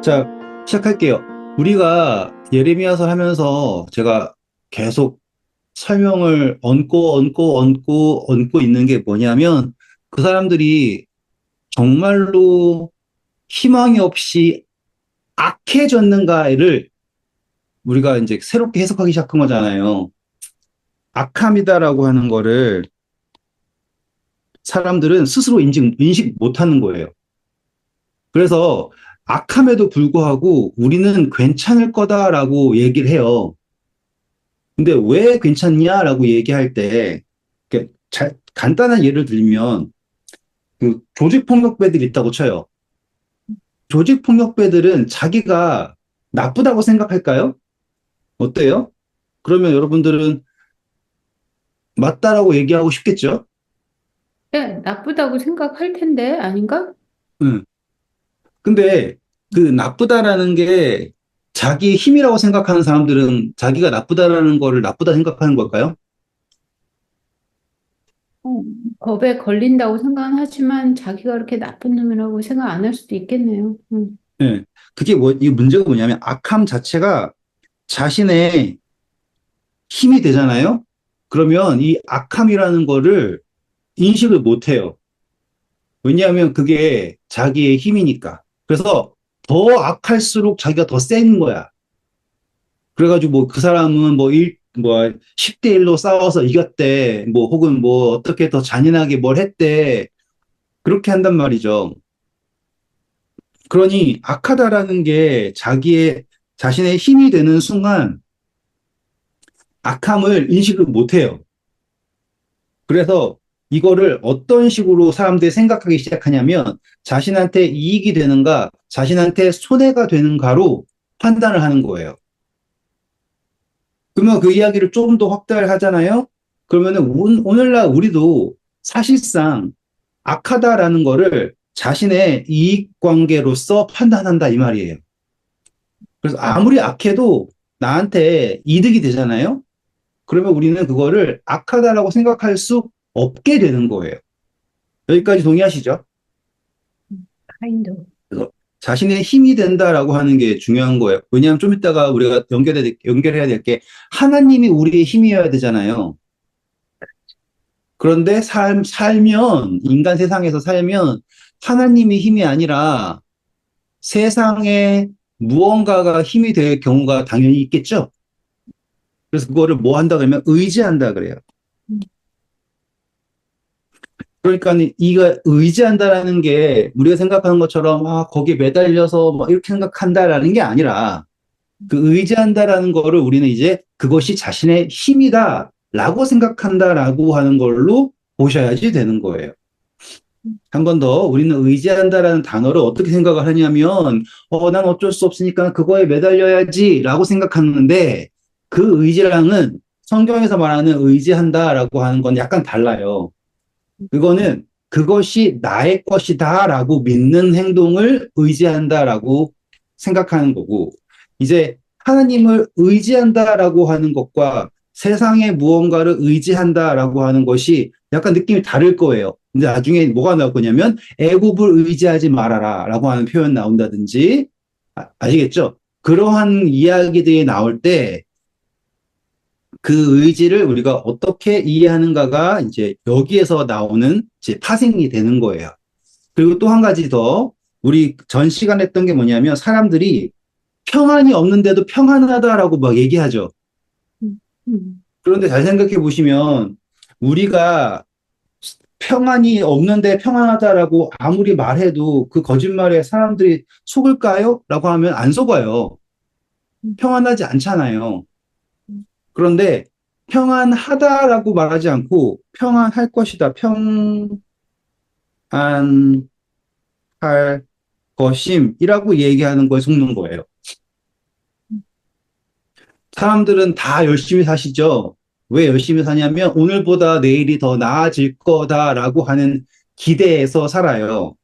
자, 시작할게요. 우리가 예레미야서 하면서 제가 계속 설명을 얹고 있는 게 뭐냐면 그 사람들이 정말로 희망이 없이 악해졌는가를 우리가 이제 새롭게 해석하기 시작한 거잖아요. 악함이다라고 하는 거를 사람들은 스스로 인식 못 하는 거예요. 그래서 악함에도 불구하고 우리는 괜찮을 거다라고 얘기를 해요. 근데 왜 괜찮냐라고 얘기할 때, 간단한 예를 들면, 그 조직폭력배들이 있다고 쳐요. 조직폭력배들은 자기가 나쁘다고 생각할까요? 어때요? 그러면 여러분들은 맞다라고 얘기하고 싶겠죠? 네, 나쁘다고 생각할 텐데, 아닌가? 응. 근데 그 나쁘다라는 게 자기의 힘이라고 생각하는 사람들은 자기가 나쁘다라는 거를 나쁘다 생각하는 걸까요? 어, 법에 걸린다고 생각은 하지만 자기가 그렇게 나쁜 놈이라고 생각 안 할 수도 있겠네요. 예. 이 문제가 뭐냐면 악함 자체가 자신의 힘이 되잖아요? 그러면 이 악함이라는 거를 인식을 못 해요. 왜냐하면 그게 자기의 힘이니까. 그래서 더 악할수록 자기가 더 센 거야. 그래가지고 뭐 그 사람은 뭐 10대 1로 싸워서 이겼대. 뭐 혹은 뭐 어떻게 더 잔인하게 뭘 했대. 그렇게 한단 말이죠. 그러니 악하다라는 게 자신의 힘이 되는 순간 악함을 인식을 못 해요. 그래서 이거를 어떤 식으로 사람들이 생각하기 시작하냐면 자신한테 이익이 되는가, 자신한테 손해가 되는가로 판단을 하는 거예요. 그러면 그 이야기를 조금 더 확대를 하잖아요. 그러면은 오늘날 우리도 사실상 악하다라는 거를 자신의 이익 관계로서 판단한다 이 말이에요. 그래서 아무리 악해도 나한테 이득이 되잖아요. 그러면 우리는 그거를 악하다라고 생각할 수 없게 되는 거예요. 여기까지 동의하시죠? kind of. 그래서 자신의 힘이 된다라고 하는 게 중요한 거예요. 왜냐하면 좀 이따가 우리가 연결해야 될 게 하나님이 우리의 힘이어야 되잖아요. 그런데 인간 세상에서 살면 하나님이 힘이 아니라 세상에 무언가가 힘이 될 경우가 당연히 있겠죠? 그래서 그거를 뭐 한다 그러면 의지한다 그래요. 음, 그러니까 이거 의지한다라는 게 우리가 생각하는 것처럼 거기에 매달려서 막 이렇게 생각한다라는 게 아니라 그 의지한다라는 거를 우리는 이제 그것이 자신의 힘이다라고 생각한다라고 하는 걸로 보셔야지 되는 거예요. 한 번 더 우리는 의지한다라는 단어를 어떻게 생각을 하냐면 난 어쩔 수 없으니까 그거에 매달려야지라고 생각하는데 그 의지랑은 성경에서 말하는 의지한다라고 하는 건 약간 달라요. 그거는 그것이 나의 것이다라고 믿는 행동을 의지한다라고 생각하는 거고, 이제 하나님을 의지한다라고 하는 것과 세상의 무언가를 의지한다라고 하는 것이 약간 느낌이 다를 거예요. 근데 나중에 뭐가 나올 거냐면 애굽을 의지하지 말아라라고 하는 표현 나온다든지 아시겠죠? 그러한 이야기들이 나올 때 그 의지를 우리가 어떻게 이해하는가가 이제 여기에서 나오는 이제 파생이 되는 거예요. 그리고 또 한 가지 더 우리 전 시간 했던 게 뭐냐면 사람들이 평안이 없는데도 평안하다라고 막 얘기하죠. 음, 음. 그런데 잘 생각해 보시면 우리가 평안이 없는데 평안하다라고 아무리 말해도 그 거짓말에 사람들이 속을까요? 라고 하면 안 속아요. 음. 평안하지 않잖아요. 음. 그런데 평안하다라고 말하지 않고 평안할 것이다. 평안할 것임이라고 얘기하는 거에 속는 거예요. 사람들은 다 열심히 사시죠. 왜 열심히 사냐면 오늘보다 내일이 더 나아질 거다라고 하는 기대에서 살아요.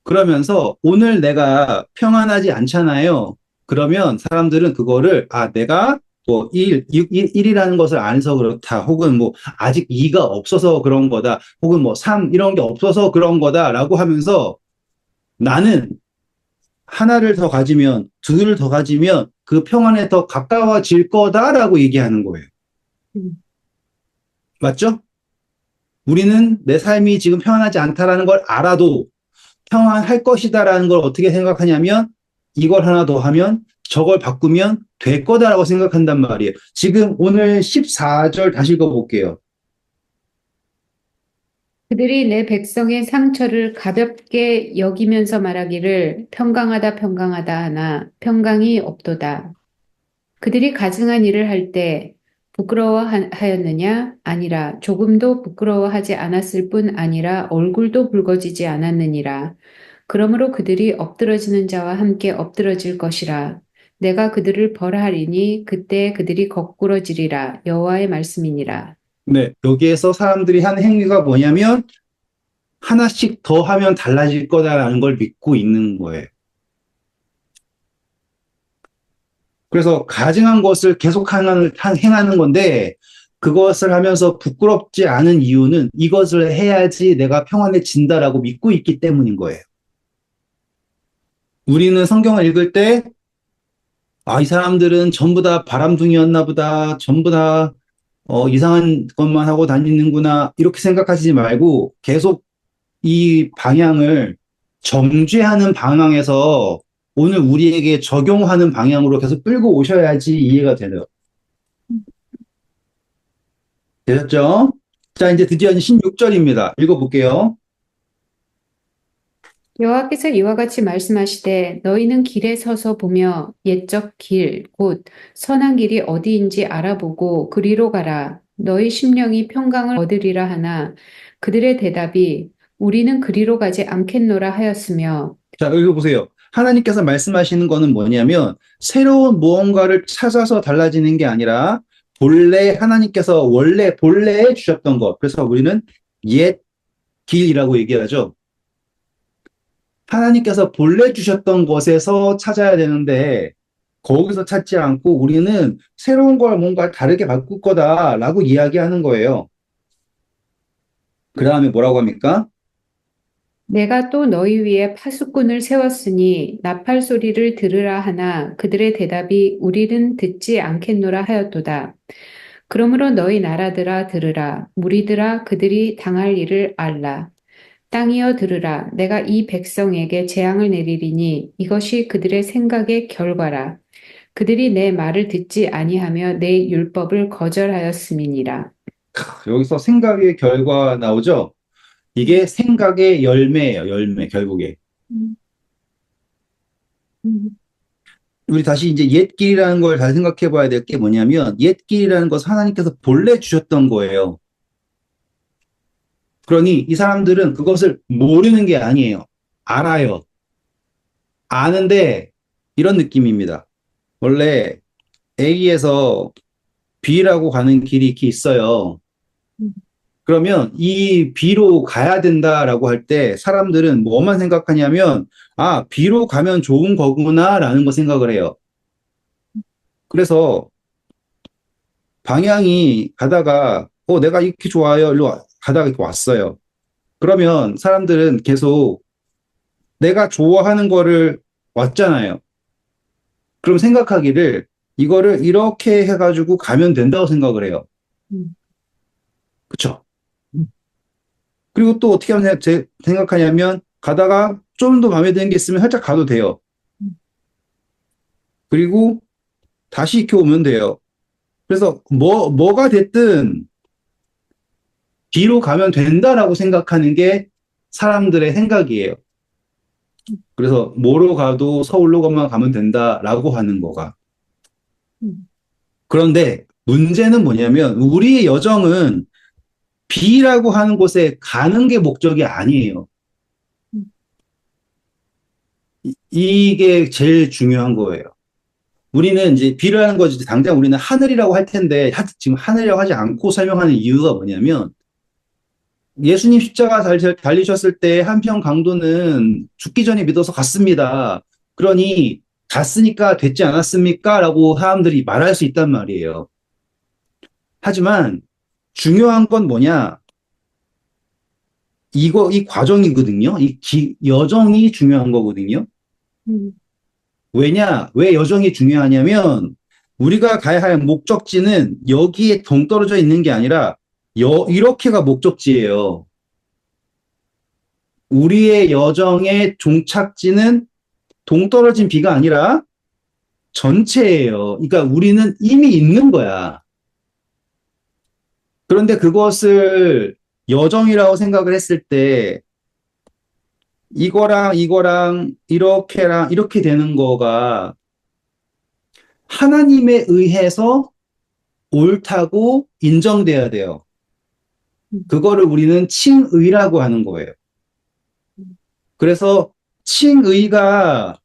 그러면서 오늘 내가 평안하지 않잖아요. 그러면 사람들은 그거를 내가 뭐 1이라는 것을 안 해서 그렇다. 혹은 뭐 아직 2가 없어서 그런 거다. 혹은 뭐 3 이런 게 없어서 그런 거다라고 하면서 나는 하나를 더 가지면, 둘을 더 가지면 그 평안에 더 가까워질 거다라고 얘기하는 거예요. 음. 맞죠? 우리는 내 삶이 지금 평안하지 않다라는 걸 알아도 평안할 것이다라는 걸 어떻게 생각하냐면 이걸 하나 더 하면 저걸 바꾸면 될 거다라고 생각한단 말이에요. 지금 오늘 14절 다시 읽어볼게요. 그들이 내 백성의 상처를 가볍게 여기면서 말하기를 평강하다 평강하다 하나 평강이 없도다. 그들이 가증한 일을 할 때 부끄러워하였느냐? 아니라 조금도 부끄러워하지 않았을 뿐 아니라 얼굴도 붉어지지 않았느니라. 그러므로 그들이 엎드러지는 자와 함께 엎드러질 것이라. 내가 그들을 벌하리니 그때 그들이 거꾸러지리라. 여호와의 말씀이니라. 네, 여기에서 사람들이 한 행위가 뭐냐면 하나씩 더 하면 달라질 거다라는 걸 믿고 있는 거예요. 그래서 가증한 것을 계속 행하는 건데 그것을 하면서 부끄럽지 않은 이유는 이것을 해야지 내가 평안해진다라고 믿고 있기 때문인 거예요. 우리는 성경을 읽을 때 아, 이 사람들은 전부 다 바람둥이였나 보다. 전부 다 이상한 것만 하고 다니는구나. 이렇게 생각하시지 말고 계속 이 방향을 정죄하는 방향에서 오늘 우리에게 적용하는 방향으로 계속 끌고 오셔야지 이해가 되요. 되셨죠? 자, 이제 드디어 16절입니다. 읽어볼게요. 여호와께서 이와 같이 말씀하시되 너희는 길에 서서 보며 옛적 길 곧 선한 길이 어디인지 알아보고 그리로 가라. 너희 심령이 평강을 얻으리라 하나 그들의 대답이 우리는 그리로 가지 않겠노라 하였으며. 자, 읽어보세요. 하나님께서 말씀하시는 거는 뭐냐면 새로운 무언가를 찾아서 달라지는 게 아니라 본래 하나님께서 원래 본래에 주셨던 것. 그래서 우리는 옛 길이라고 얘기하죠. 하나님께서 본래 주셨던 것에서 찾아야 되는데 거기서 찾지 않고 우리는 새로운 걸 뭔가 다르게 바꿀 거다라고 이야기하는 거예요. 그 다음에 뭐라고 합니까? 내가 또 너희 위에 파수꾼을 세웠으니 나팔 소리를 들으라 하나 그들의 대답이 우리는 듣지 않겠노라 하였도다. 그러므로 너희 나라들아 들으라. 무리들아 그들이 당할 일을 알라. 땅이여 들으라. 내가 이 백성에게 재앙을 내리리니 이것이 그들의 생각의 결과라. 그들이 내 말을 듣지 아니하며 내 율법을 거절하였음이니라. 여기서 생각의 결과 나오죠? 이게 생각의 열매예요, 열매, 결국에. 음, 음, 우리 다시 이제 옛길이라는 걸 잘 생각해 봐야 될 게 뭐냐면, 옛길이라는 것은 하나님께서 본래 주셨던 거예요. 그러니 이 사람들은 그것을 모르는 게 아니에요. 알아요. 아는데 이런 느낌입니다. 원래 A에서 B라고 가는 길이 이렇게 있어요. 음, 그러면 이 B로 가야 된다라고 할 때 사람들은 뭐만 생각하냐면, 아, B로 가면 좋은 거구나라는 거 생각을 해요. 그래서 방향이 가다가, 내가 이렇게 좋아요. 가다가 이렇게 왔어요. 그러면 사람들은 계속 내가 좋아하는 거를 왔잖아요. 그럼 생각하기를 이거를 이렇게 해가지고 가면 된다고 생각을 해요. 음, 그쵸? 그리고 또 어떻게 하면 생각하냐면 가다가 좀 더 마음에 드는 게 있으면 살짝 가도 돼요. 음, 그리고 다시 이렇게 오면 돼요. 그래서 뭐가 됐든 뒤로 가면 된다라고 생각하는 게 사람들의 생각이에요. 그래서 뭐로 가도 서울로만 가면 된다라고 하는 거가. 음, 그런데 문제는 뭐냐면 우리의 여정은 B라고 하는 곳에 가는 게 목적이 아니에요. 음, 이게 제일 중요한 거예요. 우리는 이제 B라는 거지 당장 우리는 하늘이라고 할 텐데 지금 하늘이라고 하지 않고 설명하는 이유가 뭐냐면 예수님 십자가 달리셨을 때 한평 강도는 죽기 전에 믿어서 갔습니다. 그러니 갔으니까 됐지 않았습니까? 라고 사람들이 말할 수 있단 말이에요. 하지만 중요한 건 뭐냐? 이 과정이거든요. 여정이 중요한 거거든요. 음. 왜 여정이 중요하냐면 우리가 가야 할 목적지는 여기에 동떨어져 있는 게 아니라 이렇게가 목적지예요. 우리의 여정의 종착지는 동떨어진 비가 아니라 전체예요. 그러니까 우리는 이미 있는 거야. 그런데 그것을 여정이라고 생각을 했을 때 이거랑 이렇게랑 이렇게 되는 거가 하나님에 의해서 옳다고 인정돼야 돼요. 그거를 우리는 칭의라고 하는 거예요. 그래서 칭의가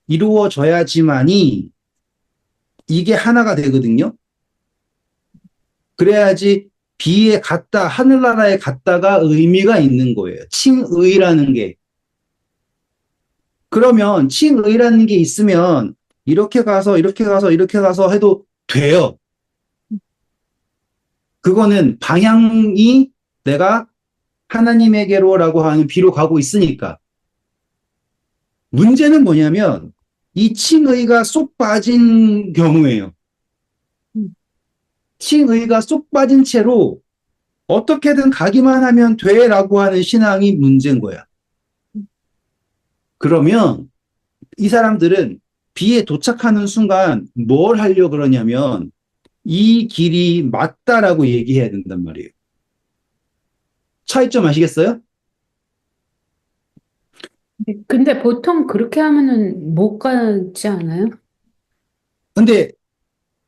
이루어져야지만이 이게 하나가 되거든요. 그래야지 비에 갔다, 하늘나라에 갔다가 의미가 있는 거예요. 칭의라는 게. 그러면 칭의라는 게 있으면 이렇게 가서, 이렇게 가서, 이렇게 가서 해도 돼요. 그거는 방향이 내가 하나님에게로라고 하는 비로 가고 있으니까. 문제는 뭐냐면 이 칭의가 쏙 빠진 경우예요. 칭의가 쏙 빠진 채로 어떻게든 가기만 하면 돼라고 하는 신앙이 문제인 거야. 그러면 이 사람들은 비에 도착하는 순간 뭘 하려고 그러냐면 이 길이 맞다라고 얘기해야 된단 말이에요. 차이점 아시겠어요? 근데 보통 그렇게 하면은 못 가지 않아요? 근데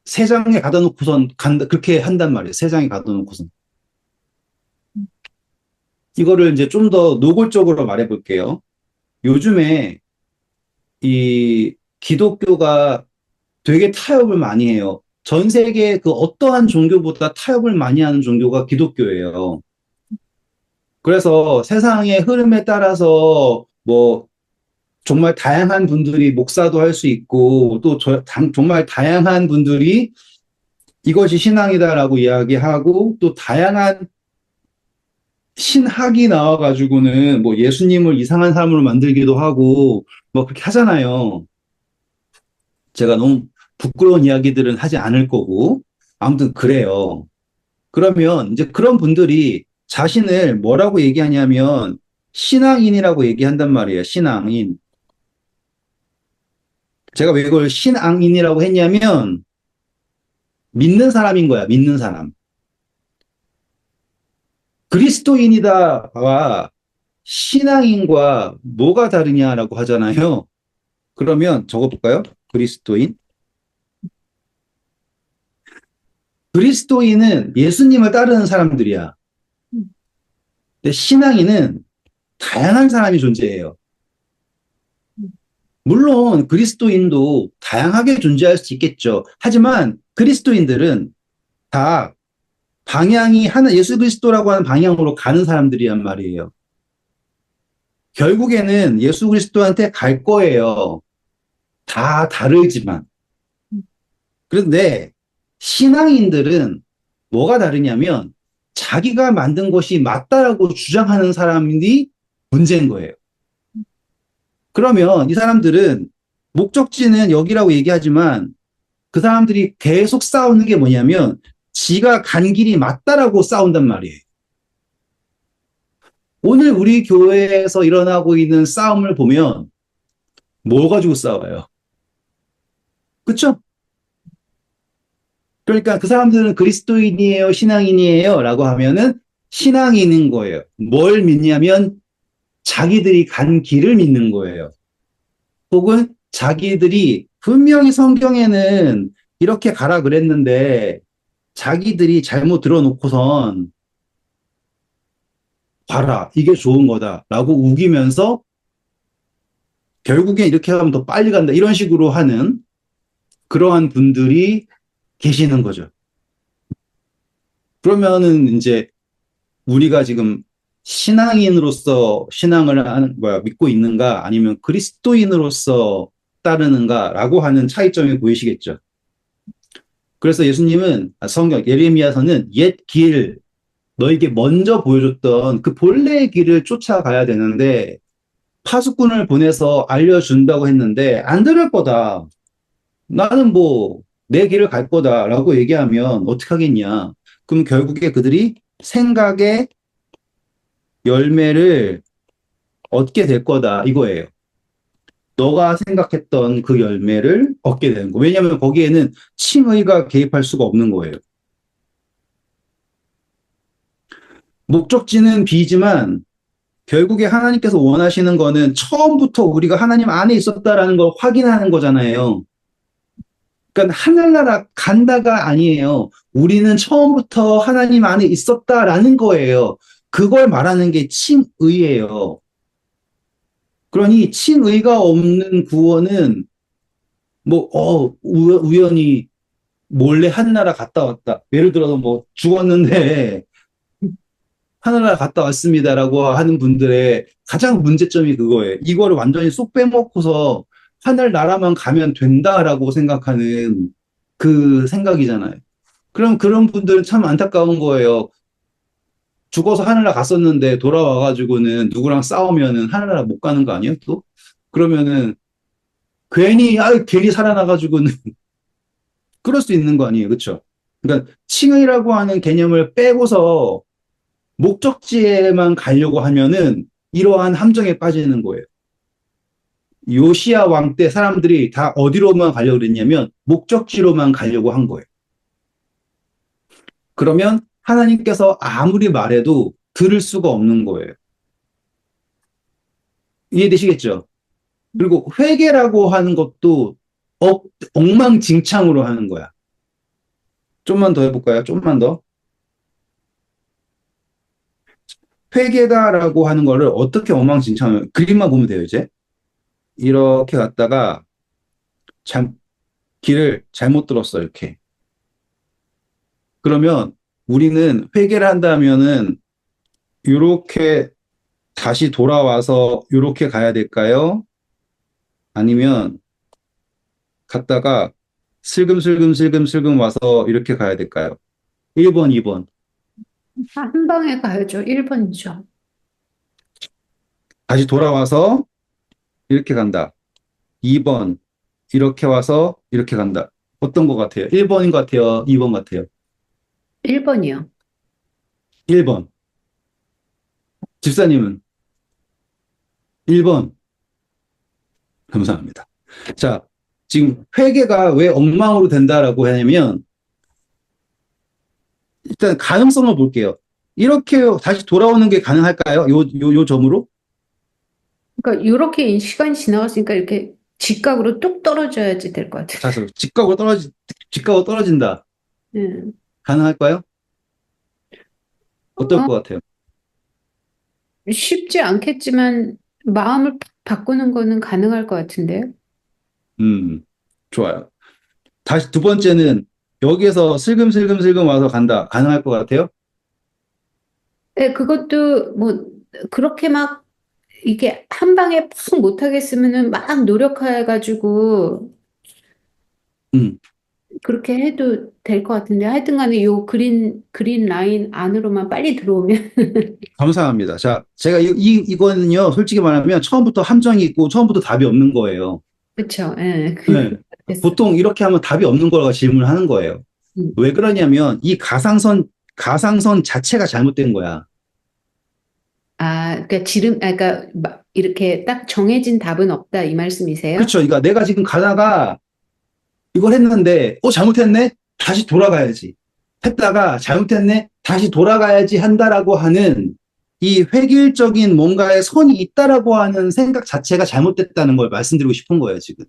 세 장에 가다 놓고선 간다, 그렇게 한단 말이에요. 세 장에 가다 놓고선. 이거를 이제 좀 더 노골적으로 말해 볼게요. 요즘에 이 기독교가 되게 타협을 많이 해요. 전 세계 그 어떠한 종교보다 타협을 많이 하는 종교가 기독교예요. 그래서 세상의 흐름에 따라서 뭐 정말 다양한 분들이 목사도 할 수 있고 또 정말 다양한 분들이 이것이 신앙이다라고 이야기하고 또 다양한 신학이 나와가지고는 뭐 예수님을 이상한 사람으로 만들기도 하고 뭐 그렇게 하잖아요. 제가 너무 부끄러운 이야기들은 하지 않을 거고 아무튼 그래요. 그러면 이제 그런 분들이 자신을 뭐라고 얘기하냐면 신앙인이라고 얘기한단 말이에요. 신앙인. 제가 왜 이걸 신앙인이라고 했냐면 믿는 사람인 거야. 믿는 사람. 그리스도인이다와 신앙인과 뭐가 다르냐라고 하잖아요. 그러면 적어볼까요? 그리스도인. 그리스도인은 예수님을 따르는 사람들이야. 근데 신앙인은 다양한 사람이 존재해요. 물론 그리스도인도 다양하게 존재할 수 있겠죠. 하지만 그리스도인들은 다 방향이 예수 그리스도라고 하는 방향으로 가는 사람들이란 말이에요. 결국에는 예수 그리스도한테 갈 거예요. 다 다르지만. 그런데 신앙인들은 뭐가 다르냐면 자기가 만든 것이 맞다라고 주장하는 사람이 문제인 거예요. 그러면 이 사람들은 목적지는 여기라고 얘기하지만 그 사람들이 계속 싸우는 게 뭐냐면 지가 간 길이 맞다라고 싸운단 말이에요. 오늘 우리 교회에서 일어나고 있는 싸움을 보면 뭘 가지고 싸워요? 그렇죠? 그러니까 그 사람들은 그리스도인이에요, 신앙인이에요 라고 하면은 신앙인인 거예요. 뭘 믿냐면 자기들이 간 길을 믿는 거예요. 혹은 자기들이 분명히 성경에는 이렇게 가라 그랬는데 자기들이 잘못 들어놓고선 봐라, 이게 좋은 거다 라고 우기면서 결국엔 이렇게 하면 더 빨리 간다 이런 식으로 하는 그러한 분들이 계시는 거죠. 그러면은 이제 우리가 지금 신앙인으로서 신앙을 믿고 있는가 아니면 그리스도인으로서 따르는가라고 하는 차이점이 보이시겠죠. 그래서 예수님은 성경 예레미야서는 옛 길, 너에게 먼저 보여줬던 그 본래의 길을 쫓아가야 되는데 파수꾼을 보내서 알려준다고 했는데 안 들을 거다. 나는 뭐 내 길을 갈 거다라고 얘기하면 어떻게 하겠냐. 그럼 결국에 그들이 생각의 열매를 얻게 될 거다 이거예요. 너가 생각했던 그 열매를 얻게 되는 거. 왜냐하면 거기에는 칭의가 개입할 수가 없는 거예요. 목적지는 B지만 결국에 하나님께서 원하시는 거는 처음부터 우리가 하나님 안에 있었다라는 걸 확인하는 거잖아요. 그러니까 하늘나라 간다가 아니에요. 우리는 처음부터 하나님 안에 있었다라는 거예요. 그걸 말하는 게 칭의예요. 그러니 칭의가 없는 구원은 뭐 우연히 몰래 하늘나라 갔다 왔다. 예를 들어서 뭐 죽었는데 하늘나라 갔다 왔습니다라고 하는 분들의 가장 문제점이 그거예요. 이거를 완전히 쏙 빼먹고서 하늘나라만 가면 된다라고 생각하는 그 생각이잖아요. 그럼 그런 분들은 참 안타까운 거예요. 죽어서 하늘나라 갔었는데 돌아와가지고는 누구랑 싸우면은 하늘나라 못 가는 거 아니에요? 또? 그러면은 괜히 살아나가지고는 그럴 수 있는 거 아니에요? 그렇죠? 그러니까 칭의라고 하는 개념을 빼고서 목적지에만 가려고 하면은 이러한 함정에 빠지는 거예요. 요시야 왕 때 사람들이 다 어디로만 가려고 그랬냐면 목적지로만 가려고 한 거예요. 그러면 하나님께서 아무리 말해도 들을 수가 없는 거예요. 이해되시겠죠? 그리고 회개라고 하는 것도 엉망진창으로 하는 거야. 좀만 더 해볼까요? 좀만 더. 회계다라고 하는 거를 어떻게 엉망진창을 그림만 보면 돼요, 이제. 이렇게 갔다가 길을 잘못 들었어, 이렇게. 그러면 우리는 회계를 한다면은 이렇게 다시 돌아와서 이렇게 가야 될까요? 아니면 갔다가 슬금슬금 와서 이렇게 가야 될까요? 1번, 2번. 한 방에 가야죠. 1번이죠. 다시 돌아와서 이렇게 간다. 2번. 이렇게 와서 이렇게 간다. 어떤 것 같아요? 1번인 것 같아요? 2번 같아요? 1번이요. 1번. 집사님은 1번. 감사합니다. 자, 지금 회계가 왜 엉망으로 된다라고 하냐면 일단 가능성을 볼게요. 이렇게 다시 돌아오는 게 가능할까요? 요 점으로? 그러니까 이렇게 시간이 지나갔으니까 이렇게 직각으로 뚝 떨어져야지 될 것 같아요. 자, 직각으로 떨어진다. 네. 가능할까요? 어떨 어, 것 같아요? 쉽지 않겠지만 마음을 팍 바꾸는 거는 가능할 것 같은데요. 좋아요. 다시 두 번째는 여기에서 슬금슬금 와서 간다. 가능할 것 같아요? 네, 그것도 뭐 그렇게 막 이게 한 방에 푹 못하겠으면은 막 노력해가지고 음, 그렇게 해도 될 것 같은데 하여튼 간에 요 그린 라인 안으로만 빨리 들어오면 감사합니다. 자, 제가 이거는요, 솔직히 말하면 처음부터 함정이 있고 처음부터 답이 없는 거예요. 그렇죠. 예. 네. 됐어. 보통 이렇게 하면 답이 없는 거라고 질문을 하는 거예요. 음. 왜 그러냐면 이 가상선 자체가 잘못된 거야. 그러니까 그러니까 막 이렇게 딱 정해진 답은 없다 이 말씀이세요? 그렇죠. 그러니까 내가 지금 가다가 이걸 했는데, 잘못했네? 다시 돌아가야지. 했다가 잘못했네? 다시 돌아가야지 한다라고 하는 이 획일적인 뭔가의 선이 있다라고 하는 생각 자체가 잘못됐다는 걸 말씀드리고 싶은 거예요, 지금.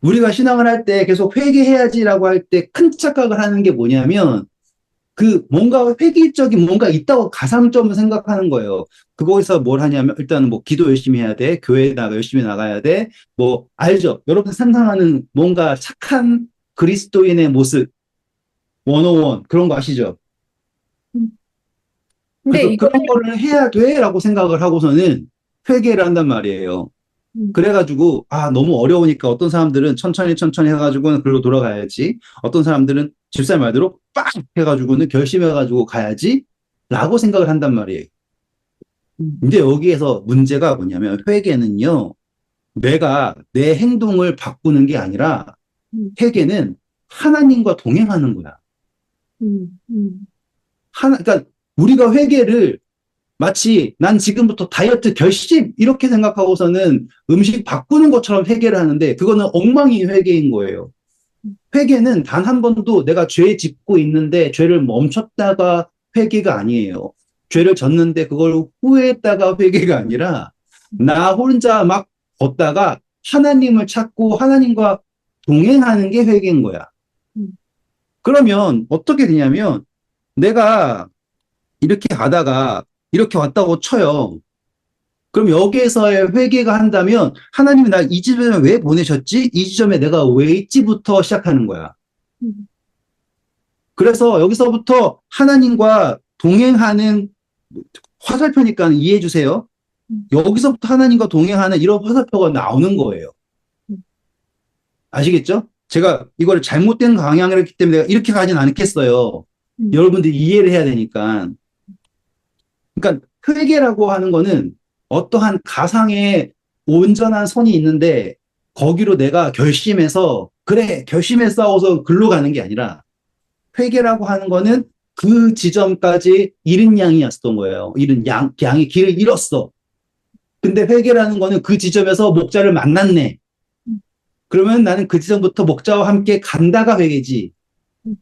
우리가 신앙을 할 때 계속 회개해야지라고 할 때 큰 착각을 하는 게 뭐냐면 그 뭔가 획일적인 뭔가 있다고 가산점을 생각하는 거예요. 그거에서 뭘 하냐면 일단은 뭐 기도 열심히 해야 돼. 교회에 나가 열심히 나가야 돼. 뭐 알죠? 여러분 상상하는 뭔가 착한 그리스도인의 모습 101 그런 거 아시죠? 음. 근데 그래서 이거 그런 거를 해야 돼라고 생각을 하고서는 회개를 한단 말이에요. 그래가지고 너무 어려우니까 어떤 사람들은 천천히 해가지고는 글로 돌아가야지. 어떤 사람들은 집사님 말대로 빡 해가지고는 결심해가지고 가야지 라고 생각을 한단 말이에요. 근데 여기에서 문제가 뭐냐면 회개는요, 내가 내 행동을 바꾸는 게 아니라 음, 회개는 하나님과 동행하는 거야. 음. 그러니까 우리가 회개를 마치 난 지금부터 다이어트 결심 이렇게 생각하고서는 음식 바꾸는 것처럼 회개를 하는데 그거는 엉망이 회개인 거예요. 회개는 단 한 번도 내가 죄 짓고 있는데 죄를 멈췄다가 회개가 아니에요. 죄를 졌는데 그걸 후회했다가 회개가 아니라 나 혼자 막 걷다가 하나님을 찾고 하나님과 동행하는 게 회개인 거야. 음, 그러면 어떻게 되냐면 내가 이렇게 가다가 이렇게 왔다고 쳐요. 그럼 여기에서의 회개가 한다면 하나님이 나 이 지점에 왜 보내셨지? 이 지점에 내가 왜 있지부터 시작하는 거야. 음, 그래서 여기서부터 하나님과 동행하는 화살표니까 이해해 주세요. 음, 여기서부터 하나님과 동행하는 이런 화살표가 나오는 거예요. 음, 아시겠죠? 제가 이걸 잘못된 방향을 했기 때문에 내가 이렇게 가진 않겠어요. 음, 여러분들이 이해를 해야 되니까. 그러니까 회개라고 하는 거는 어떠한 가상의 온전한 선이 있는데 거기로 내가 결심해서 그래 결심해 싸워서 글로 가는 게 아니라 회개라고 하는 거는 그 지점까지 잃은 양이었던 거예요. 잃은 양이 길을 잃었어. 근데 회개라는 거는 그 지점에서 목자를 만났네. 음, 그러면 나는 그 지점부터 목자와 함께 간다가 회개지. 음,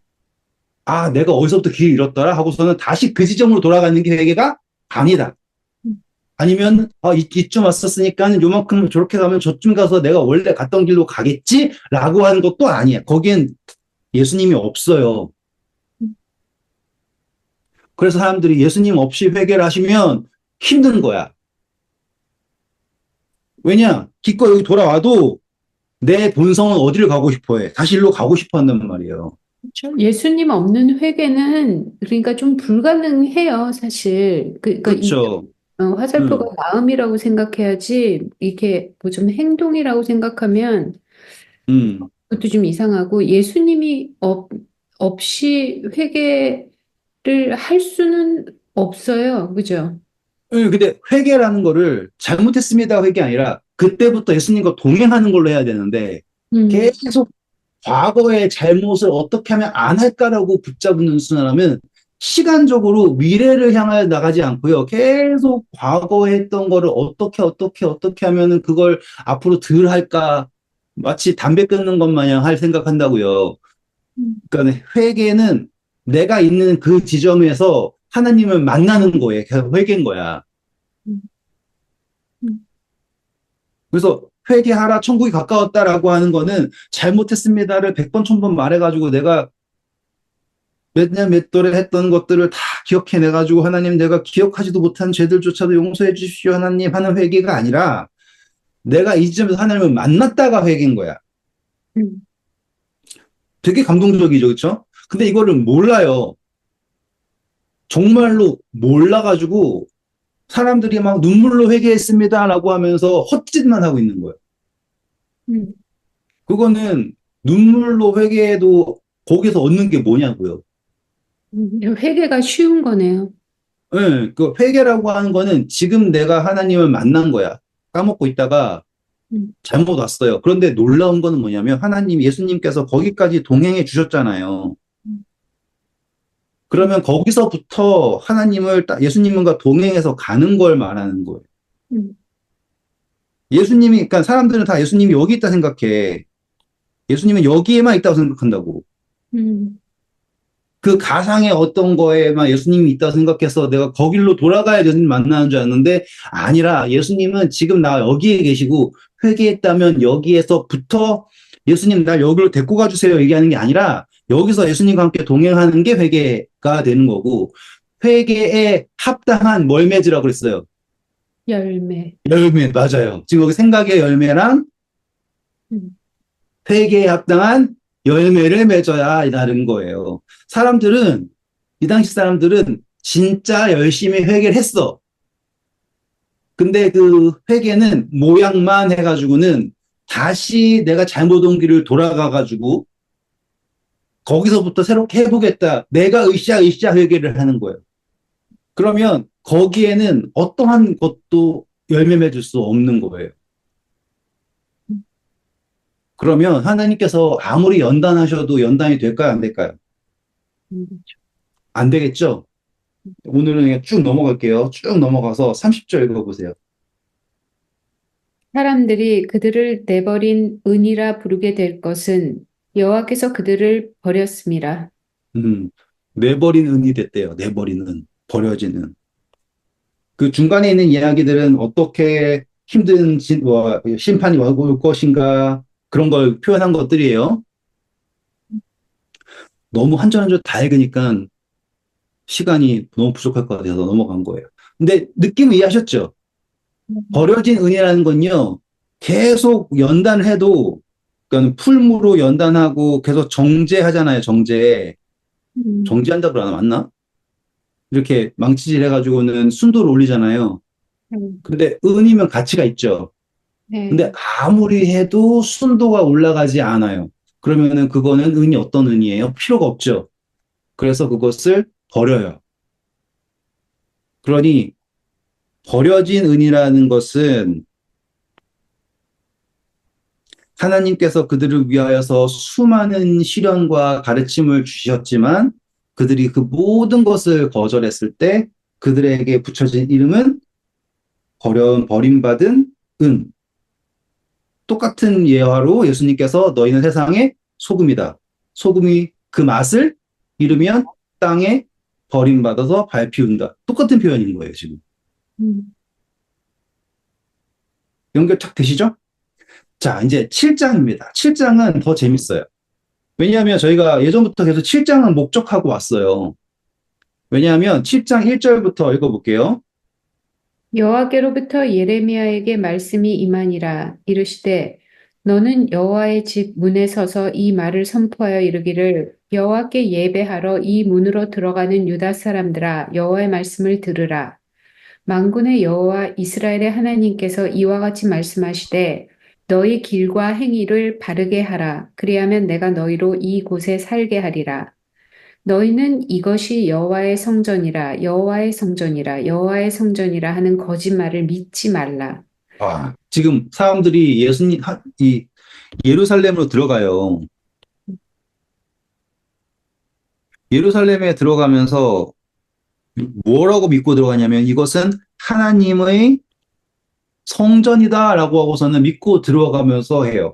아, 내가 어디서부터 길을 잃었더라 하고서는 다시 그 지점으로 돌아가는 게 회개가 아니다. 음. 아니면 이쯤 왔었으니까 요만큼 저렇게 가면 저쯤 가서 내가 원래 갔던 길로 가겠지라고 하는 것도 아니야. 거기엔 예수님이 없어요. 음. 그래서 사람들이 예수님 없이 회개를 하시면 힘든 거야. 왜냐? 기껏 여기 돌아와도 내 본성은 어디를 가고 싶어 해. 다시 일로 가고 싶어 한단 말이에요. 그렇죠. 예수님 없는 회개는 그러니까 좀 불가능해요, 사실. 그러니까 이 그렇죠. 화살표가 음, 마음이라고 생각해야지 이게 뭐 좀 행동이라고 생각하면 음. 그것도 좀 이상하고 예수님이 없이 회개를 할 수는 없어요. 그죠? 근데 회개라는 거를 잘못했습니다 회개 아니라 그때부터 예수님과 동행하는 걸로 해야 되는데 음, 계속 과거의 잘못을 어떻게 하면 안 할까라고 붙잡는 순환하면 시간적으로 미래를 향하여 나가지 않고요. 계속 과거에 했던 거를 어떻게 하면은 그걸 앞으로 덜 할까 마치 담배 끊는 것 마냥 할 생각한다고요. 음, 그러니까 회개는 내가 있는 그 지점에서 하나님을 만나는 거예요. 회개인 거야. 음, 음, 그래서 회개하라 천국이 가까웠다라고 하는 거는 잘못했습니다를 100번 1000번 말해가지고 내가 몇 년 몇 돌에 했던 것들을 다 기억해내가지고 하나님 내가 기억하지도 못한 죄들조차도 용서해 주십시오 하나님 하는 회개가 아니라 내가 이 지점에서 하나님을 만났다가 회개인 거야. 음. 되게 감동적이죠, 그렇죠? 근데 이거를 몰라요. 정말로 몰라가지고 사람들이 막 눈물로 회개했습니다라고 하면서 헛짓만 하고 있는 거예요. 음. 그거는 눈물로 회개해도 거기서 얻는 게 뭐냐고요. 회개가 쉬운 거네요. 네, 그 회개라고 하는 거는 지금 내가 하나님을 만난 거야. 까먹고 있다가 음, 잘못 왔어요. 그런데 놀라운 거는 뭐냐면 하나님, 예수님께서 거기까지 동행해 주셨잖아요. 음, 음, 그러면 거기서부터 예수님과 동행해서 가는 걸 말하는 거예요. 음, 그러니까 사람들은 다 예수님이 여기 있다 생각해. 예수님은 여기에만 있다고 생각한다고. 음, 그 가상의 어떤 거에만 예수님이 있다고 생각해서 내가 거길로 돌아가야 예수님 만나는 줄 알았는데 아니라 예수님은 지금 나 여기에 계시고 회개했다면 여기에서부터 예수님 날 여기로 데리고 가주세요 얘기하는 게 아니라 여기서 예수님과 함께 동행하는 게 회개가 되는 거고 회개에 합당한 뭘 맺으라고 그랬어요. 열매. 열매 맞아요. 지금 여기 생각의 열매랑 음, 회개에 합당한 열매를 맺어야 다른 거예요. 사람들은, 이 당시 사람들은 진짜 열심히 회개를 했어. 근데 그 회개는 모양만 해가지고는 다시 내가 잘못 온 길을 돌아가가지고 거기서부터 새롭게 해보겠다. 내가 으쌰 회개를 하는 거예요. 그러면 거기에는 어떠한 것도 열매 맺을 수 없는 거예요. 그러면 하나님께서 아무리 연단하셔도 연단이 될까요? 안 될까요? 안 되겠죠? 오늘은 그냥 쭉 넘어갈게요. 쭉 넘어가서 30절 읽어보세요. 사람들이 그들을 내버린 은이라 부르게 될 것은 여호와께서 그들을 버렸음이라. 음, 내버린 은이 됐대요. 내버린 은, 버려진 은. 그 중간에 있는 이야기들은 어떻게 힘든 심판이 올 것인가 그런 걸 표현한 것들이에요. 너무 한 줄 한 줄 다 읽으니까 시간이 너무 부족할 것 같아서 넘어간 거예요. 근데 느낌 이해하셨죠? 버려진 은이라는 건요, 계속 연단을 해도, 그러니까 풀무로 연단하고 계속 정제하잖아요, 정제. 음, 정제한다 그러나 맞나? 이렇게 망치질 해가지고는 순도를 올리잖아요. 음, 근데 은이면 가치가 있죠. 근데 네. 아무리 해도 순도가 올라가지 않아요. 그러면은 그거는 은이 어떤 은이에요? 필요가 없죠. 그래서 그것을 버려요. 그러니 버려진 은이라는 것은 하나님께서 그들을 위하여서 수많은 시련과 가르침을 주셨지만 그들이 그 모든 것을 거절했을 때 그들에게 붙여진 이름은 버림받은 은. 똑같은 예화로 예수님께서 너희는 세상의 소금이다. 소금이 그 맛을 잃으면 땅에 버림받아서 밟히운다. 똑같은 표현인 거예요, 지금. 음. 연결 착 되시죠? 자, 이제 7장입니다. 7장은 더 재밌어요. 왜냐하면 저희가 예전부터 계속 7장은 목적하고 왔어요. 왜냐하면 7장 1절부터 읽어볼게요. 여호와께로부터 예레미야에게 말씀이 임하니라. 이르시되 너는 여호와의 집 문에 서서 이 말을 선포하여 이르기를 여호와께 예배하러 이 문으로 들어가는 유다 사람들아 여호와의 말씀을 들으라. 만군의 여호와 이스라엘의 하나님께서 이와 같이 말씀하시되 너희 길과 행위를 바르게 하라. 그리하면 내가 너희로 이곳에 살게 하리라. 너희는 이것이 여호와의 성전이라 여호와의 성전이라 여호와의 성전이라 하는 거짓말을 믿지 말라. 지금 사람들이 이 예루살렘으로 들어가요. 예루살렘에 들어가면서 뭐라고 믿고 들어가냐면 이것은 하나님의 성전이다라고 하고서는 믿고 들어가면서 해요.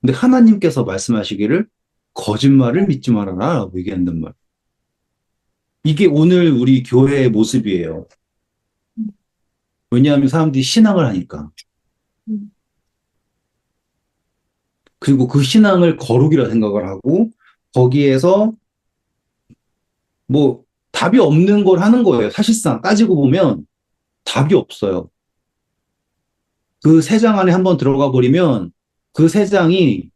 근데 하나님께서 말씀하시기를 거짓말을 믿지 말아라 라고 얘기한단 말. 이게 오늘 우리 교회의 모습이에요. 왜냐하면 사람들이 신앙을 하니까. 그리고 그 신앙을 거룩이라 생각을 하고 거기에서 뭐 답이 없는 걸 하는 거예요. 사실상 따지고 보면 답이 없어요. 그 세 장 안에 한번 들어가 버리면 그 세 장이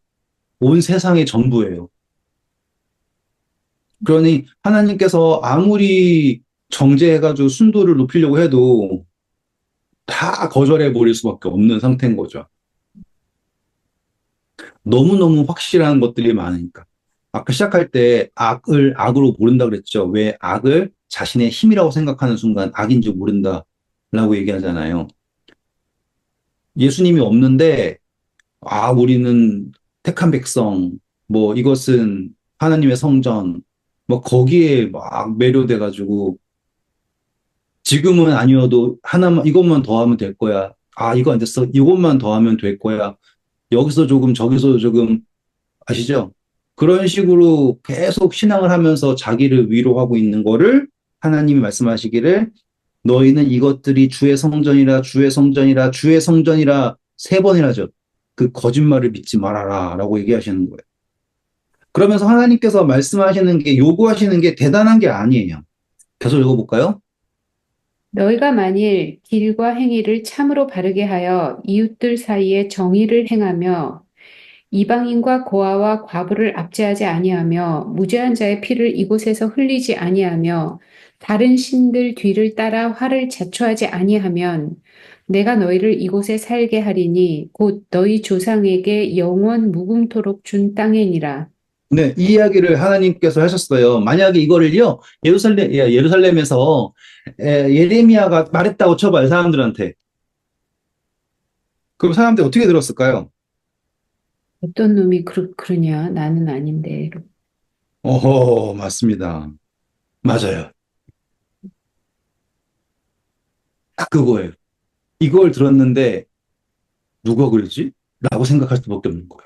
온 세상의 전부예요. 그러니 하나님께서 아무리 정죄해가지고 순도를 높이려고 해도 다 거절해 버릴 수밖에 없는 상태인 거죠. 너무너무 확실한 것들이 많으니까. 아까 시작할 때 악을 악으로 모른다 그랬죠. 왜 악을 자신의 힘이라고 생각하는 순간 악인 줄 모른다라고 얘기하잖아요. 예수님이 없는데 우리는 택한 백성, 뭐 이것은 하나님의 성전, 뭐 거기에 막 매료돼가지고 지금은 아니어도 하나만 이것만 더 하면 될 거야. 이거 안 됐어. 이것만 더 하면 될 거야. 여기서 조금 저기서 조금 아시죠? 그런 식으로 계속 신앙을 하면서 자기를 위로하고 있는 거를 하나님이 말씀하시기를 너희는 이것들이 주의 성전이라 주의 성전이라 주의 성전이라 세 번이라죠. 그 거짓말을 믿지 말아라 라고 얘기하시는 거예요. 그러면서 하나님께서 말씀하시는 게 요구하시는 게 대단한 게 아니에요. 계속 읽어볼까요? 너희가 만일 길과 행위를 참으로 바르게 하여 이웃들 사이에 정의를 행하며 이방인과 고아와 과부를 압제하지 아니하며 무죄한 자의 피를 이곳에서 흘리지 아니하며 다른 신들 뒤를 따라 화를 자초하지 아니하면 내가 너희를 이곳에 살게 하리니 곧 너희 조상에게 영원 무궁토록 준 땅이니라. 네, 이 이야기를 하나님께서 하셨어요. 만약에 이거를요, 예루살렘에서 예레미야가 말했다고 쳐봐요, 사람들한테. 그럼 사람들이 어떻게 들었을까요? 어떤 놈이 그러냐? 나는 아닌데. 어허, 맞습니다. 맞아요. 딱 그거예요. 이걸 들었는데, 누가 그랬지? 라고 생각할 수밖에 없는 거예요.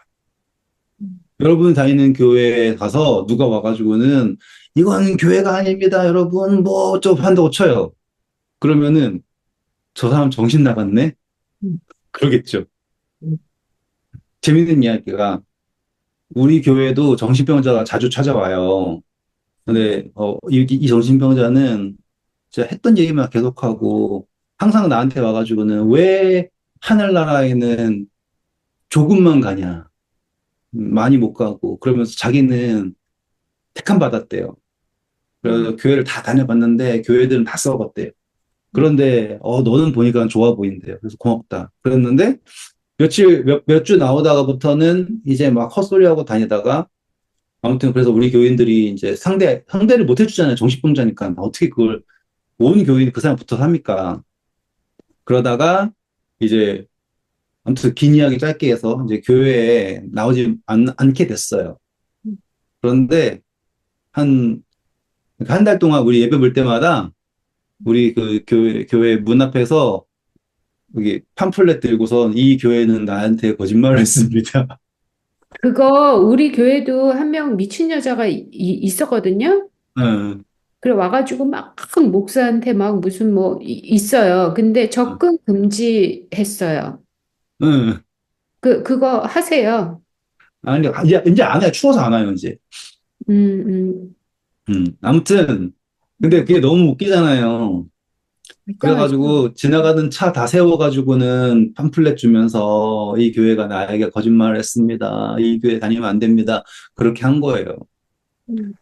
여러분 다니는 교회에 가서 누가 와가지고는, 이건 교회가 아닙니다, 여러분. 뭐, 좀 한다고 쳐요. 그러면은, 저 사람 정신 나갔네? 음, 그러겠죠. 음, 재밌는 이야기가, 우리 교회도 정신병자가 자주 찾아와요. 근데 이 정신병자는 진짜 했던 얘기만 계속하고 항상 나한테 와가지고는 왜 하늘나라에는 조금만 가냐, 많이 못 가고 그러면서 자기는 택함 받았대요. 음, 그래서 교회를 다 다녀봤는데 교회들은 다 썩었대요. 그런데 너는 보니까 좋아 보인대요. 그래서 고맙다. 그랬는데 몇 주 나오다가부터는 이제 막 헛소리하고 다니다가 아무튼 그래서 우리 교인들이 이제 상대를 못 해주잖아요. 정신병자니까 어떻게 그걸 온 교인이 그 사람 붙어서 합니까? 그러다가 이제 아무튼 긴 이야기 짧게 해서 이제 교회에 나오지 않게 됐어요. 음. 그런데 한 한 달 동안 우리 예배 볼 때마다 우리 그 교회 문 앞에서 여기 팜플렛 들고서 이 교회는 나한테 거짓말을 했습니다. 그거 우리 교회도 한 명 미친 여자가 있었거든요. 응, 그래 와가지고 막 목사한테 막 무슨 뭐 있어요. 근데 응, 접근 금지했어요. 응. 그거 하세요. 아니 이제 안 해요. 추워서 안 와요 이제. 음, 아무튼 근데 그게 너무 웃기잖아요. 불쌍하죠. 그래가지고 지나가는 차 다 세워가지고는 팜플렛 주면서 이 교회가 나에게 거짓말을 했습니다. 이 교회 다니면 안 됩니다. 그렇게 한 거예요. 음,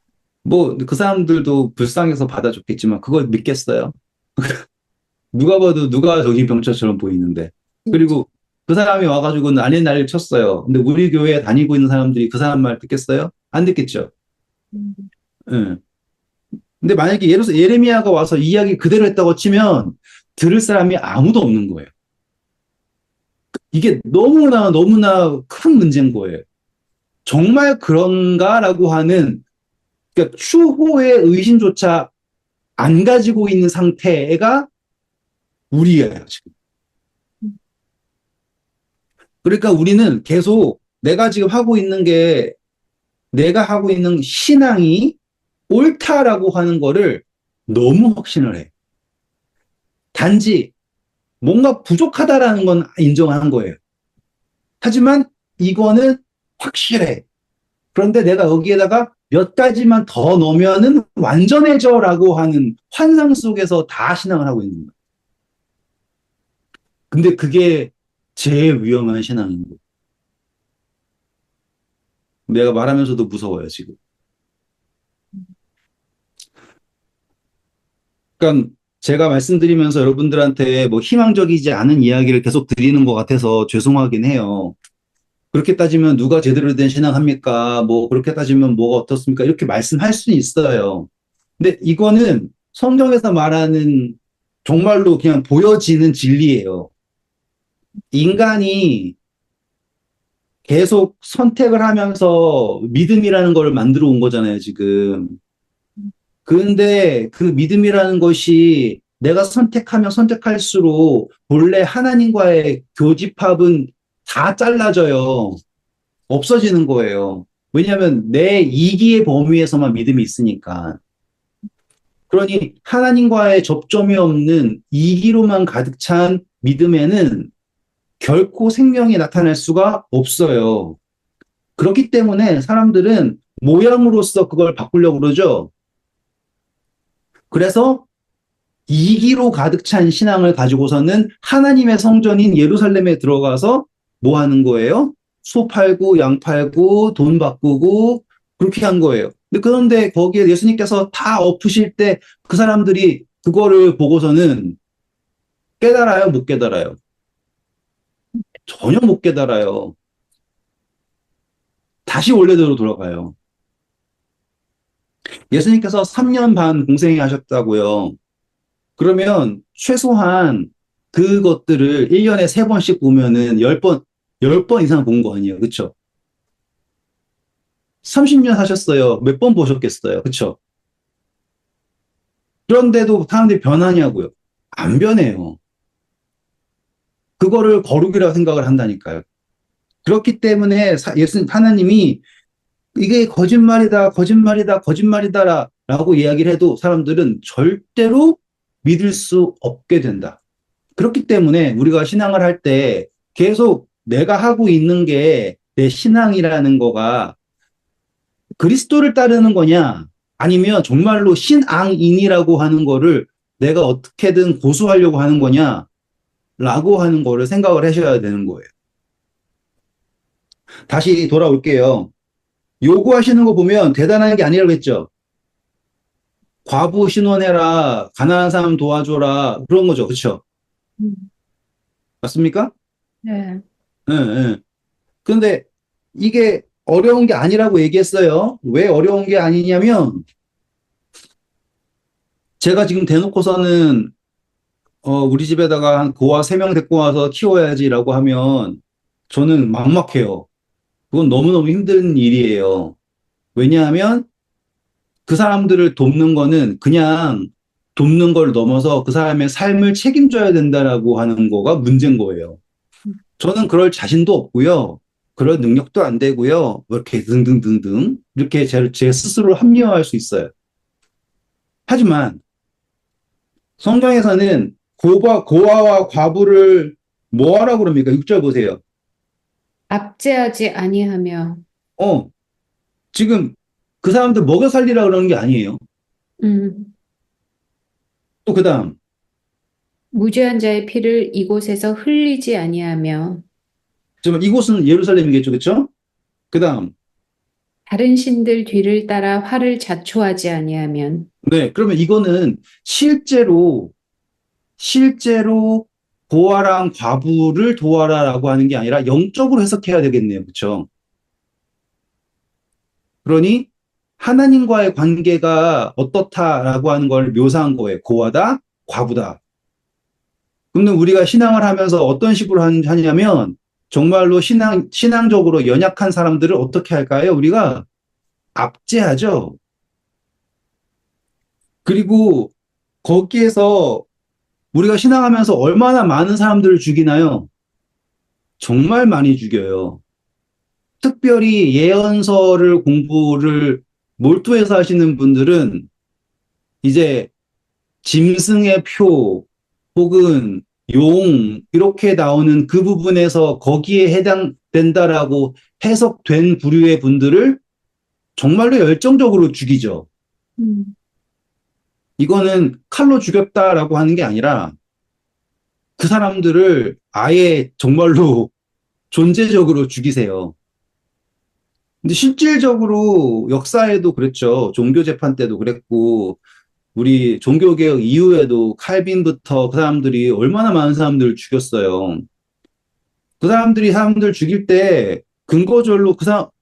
뭐 그 사람들도 불쌍해서 받아줬겠지만 그걸 믿겠어요? 누가 봐도 누가 정신병자처럼 보이는데. 진짜. 그리고 그 사람이 와가지고 난리를 쳤어요. 근데 우리 교회에 다니고 있는 사람들이 그 사람 말 듣겠어요? 안 듣겠죠? 음, 응. 근데 만약에 예레미야가 와서 이야기 그대로 했다고 치면 들을 사람이 아무도 없는 거예요. 이게 너무나 너무나 큰 문제인 거예요. 정말 그런가라고 하는 그러니까 추호의 의심조차 안 가지고 있는 상태가 우리예요, 지금. 그러니까 우리는 계속 내가 하고 있는 신앙이 옳다라고 하는 거를 너무 확신을 해. 단지 뭔가 부족하다라는 건 인정하는 거예요. 하지만 이거는 확실해. 그런데 내가 여기에다가 몇 가지만 더 넣으면은 완전해져라고 하는 환상 속에서 다 신앙을 하고 있는 거예요. 근데 그게 제일 위험한 신앙인 거예요. 내가 말하면서도 무서워요, 지금. 그러니까 제가 말씀드리면서 여러분들한테 뭐 희망적이지 않은 이야기를 계속 드리는 것 같아서 죄송하긴 해요. 그렇게 따지면 누가 제대로 된 신앙 합니까? 뭐 그렇게 따지면 뭐가 어떻습니까? 이렇게 말씀할 수는 있어요. 근데 이거는 성경에서 말하는 정말로 그냥 보여지는 진리예요. 인간이 계속 선택을 하면서 믿음이라는 걸 만들어 온 거잖아요, 지금. 그런데 그 믿음이라는 것이 내가 선택하면 선택할수록 본래 하나님과의 교집합은 다 잘라져요. 없어지는 거예요. 왜냐하면 내 이기의 범위에서만 믿음이 있으니까. 그러니 하나님과의 접점이 없는 이기로만 가득 찬 믿음에는 결코 생명이 나타날 수가 없어요. 그렇기 때문에 사람들은 모양으로서 그걸 바꾸려고 그러죠. 그래서 이기로 가득 찬 신앙을 가지고서는 하나님의 성전인 예루살렘에 들어가서 뭐 하는 거예요? 소 팔고 양 팔고 돈 바꾸고 그렇게 한 거예요. 근데 그런데 거기에 예수님께서 다 엎으실 때 그 사람들이 그거를 보고서는 깨달아요? 못 깨달아요? 전혀 못 깨달아요. 다시 원래대로 돌아가요. 예수님께서 3년 반 공생하셨다고요. 그러면 최소한 그것들을 1년에 3번씩 보면은 10번, 10번 이상 본 거 아니에요. 그쵸? 30년 하셨어요. 몇 번 보셨겠어요. 그쵸? 그런데도 사람들이 변하냐고요. 안 변해요. 그거를 거룩이라고 생각을 한다니까요. 그렇기 때문에 예수님, 하나님이 이게 거짓말이다, 거짓말이다, 거짓말이다 라고 이야기를 해도 사람들은 절대로 믿을 수 없게 된다. 그렇기 때문에 우리가 신앙을 할 때 계속 내가 하고 있는 게 내 신앙이라는 거가 그리스도를 따르는 거냐, 아니면 정말로 신앙인이라고 하는 거를 내가 어떻게든 고수하려고 하는 거냐라고 하는 거를 생각을 하셔야 되는 거예요. 다시 돌아올게요. 요구하시는 거 보면 대단한 게 아니라고 했죠. 과부 신원해라, 가난한 사람 도와줘라, 그런 거죠. 그렇죠? 음, 맞습니까? 네. 예, 예. 근데 이게 어려운 게 아니라고 얘기했어요. 왜 어려운 게 아니냐면 제가 지금 대놓고서는 우리 집에다가 한 고아 3명 데리고 와서 키워야지라고 하면 저는 막막해요. 그건 너무너무 힘든 일이에요. 왜냐하면 그 사람들을 돕는 거는 그냥 돕는 걸 넘어서 그 사람의 삶을 책임져야 된다라고 하는 거가 문제인 거예요. 저는 그럴 자신도 없고요. 그럴 능력도 안 되고요. 뭐 이렇게 등등등등 이렇게 제 스스로를 합리화할 수 있어요. 하지만 성경에서는 고아와 과부를 뭐 하라고 그럽니까? 6절 보세요. 압제하지 아니하며, 어, 지금 그 사람들 먹여 살리라 그러는 게 아니에요. 음, 또 그다음, 무죄한 자의 피를 이곳에서 흘리지 아니하며, 지금 이곳은 예루살렘이겠죠, 그렇죠? 그다음, 다른 신들 뒤를 따라 화를 자초하지 아니하면, 네, 그러면 이거는 실제로 고아랑 과부를 도와라라고 하는 게 아니라 영적으로 해석해야 되겠네요, 그렇죠? 그러니 하나님과의 관계가 어떻다라고 하는 걸 묘사한 거예요. 고아다, 과부다. 근데 우리가 신앙을 하면서 어떤 식으로 하냐면 정말로 신앙적으로 연약한 사람들을 어떻게 할까요? 우리가 압제하죠. 그리고 거기에서 우리가 신앙하면서 얼마나 많은 사람들을 죽이나요? 정말 많이 죽여요. 특별히 예언서를 공부를 몰두해서 하시는 분들은 이제 짐승의 표 혹은 용 이렇게 나오는 그 부분에서 거기에 해당된다라고 해석된 부류의 분들을 정말로 열정적으로 죽이죠. 음, 이거는 칼로 죽였다라고 하는 게 아니라 그 사람들을 아예 정말로 존재적으로 죽이세요. 근데 실질적으로 역사에도 그랬죠. 종교재판 때도 그랬고, 우리 종교개혁 이후에도 칼빈부터 그 사람들이 얼마나 많은 사람들을 죽였어요. 그 사람들이 사람들 죽일 때 근거절로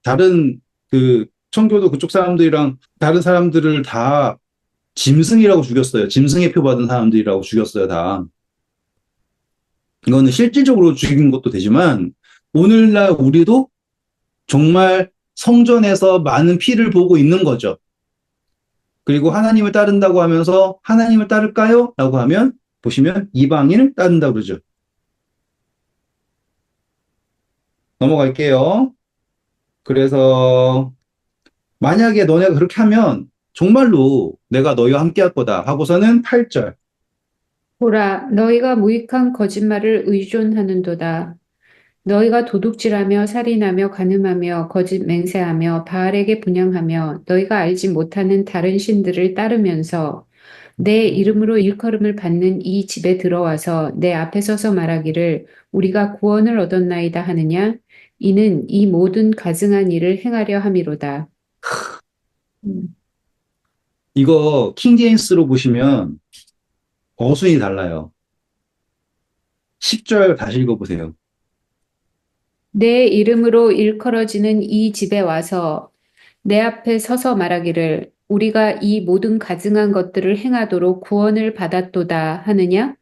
다른 그 청교도 그쪽 사람들이랑 다른 사람들을 다 짐승이라고 죽였어요. 짐승의 표 받은 사람들이라고 죽였어요, 다. 이거는 실질적으로 죽인 것도 되지만 오늘날 우리도 정말 성전에서 많은 피를 보고 있는 거죠. 그리고 하나님을 따른다고 하면서 하나님을 따를까요? 라고 하면 보시면 이방인을 따른다고 그러죠. 넘어갈게요. 그래서 만약에 너네가 그렇게 하면 정말로 내가 너희와 함께 할 거다 하고서는 8절. 보라, 너희가 무익한 거짓말을 의존하는도다. 너희가 도둑질하며 살인하며 간음하며 거짓 맹세하며 바알에게 분향하며 너희가 알지 못하는 다른 신들을 따르면서 내 이름으로 일컬음을 받는 이 집에 들어와서 내 앞에 서서 말하기를 우리가 구원을 얻었나이다 하느냐? 이는 이 모든 가증한 일을 행하려 함이로다. 음. 이거 킹제임스로 보시면 어순이 달라요. 10절 다시 읽어보세요. 내 이름으로 일컬어지는 이 집에 와서 내 앞에 서서 말하기를 우리가 이 모든 가증한 것들을 행하도록 구원을 받았도다 하느냐?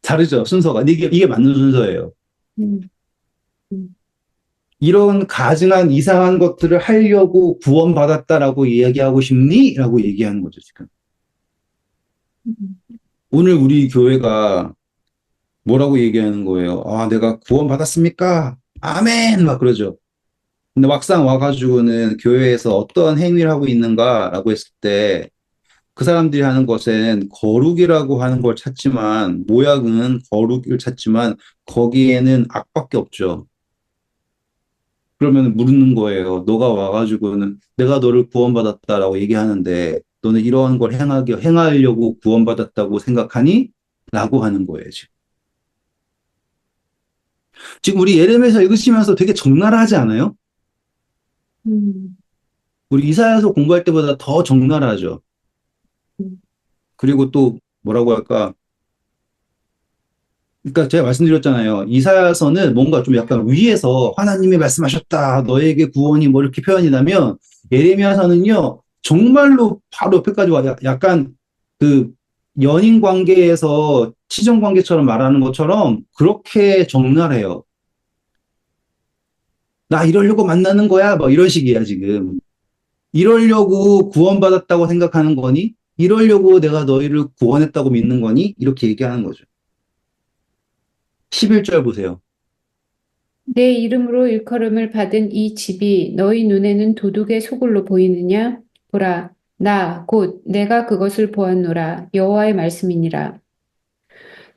다르죠, 순서가. 이게 맞는 순서예요. 음, 음, 이런 가증한 이상한 것들을 하려고 구원받았다라고 이야기하고 싶니? 라고 얘기하는 거죠, 지금. 음, 오늘 우리 교회가 뭐라고 얘기하는 거예요? 아, 내가 구원받았습니까? 아멘! 막 그러죠. 근데 막상 와가지고는 교회에서 어떠한 행위를 하고 있는가라고 했을 때 그 사람들이 하는 것은 거룩이라고 하는 걸 찾지만, 모양은 거룩을 찾지만 거기에는 악밖에 없죠. 그러면 물는 거예요. 너가 와가지고는 내가 너를 구원받았다라고 얘기하는데 너는 이러한 걸 행하려고 구원받았다고 생각하니? 라고 하는 거예요, 지금. 지금 우리 예레미야 읽으시면서 되게 적나라하지 않아요? 음, 우리 이사야서 공부할 때보다 더 적나라하죠. 음, 그리고 또 뭐라고 할까? 그러니까 제가 말씀드렸잖아요. 이사야서는 뭔가 좀 약간 위에서 하나님이 말씀하셨다. 너에게 구원이 뭐 이렇게 표현이 나면 예레미야서는요. 정말로 바로 옆에까지 와. 약간 그 연인 관계에서 치정 관계처럼 말하는 것처럼 그렇게 적나라해요. 나 이러려고 만나는 거야. 뭐 이런 식이야, 지금. 이러려고 구원받았다고 생각하는 거니? 이러려고 내가 너희를 구원했다고 믿는 거니? 이렇게 얘기하는 거죠. 11절 보세요. 내 이름으로 일컬음을 받은 이 집이 너희 눈에는 도둑의 소굴로 보이느냐? 보라, 나 곧 내가 그것을 보았노라. 여호와의 말씀이니라.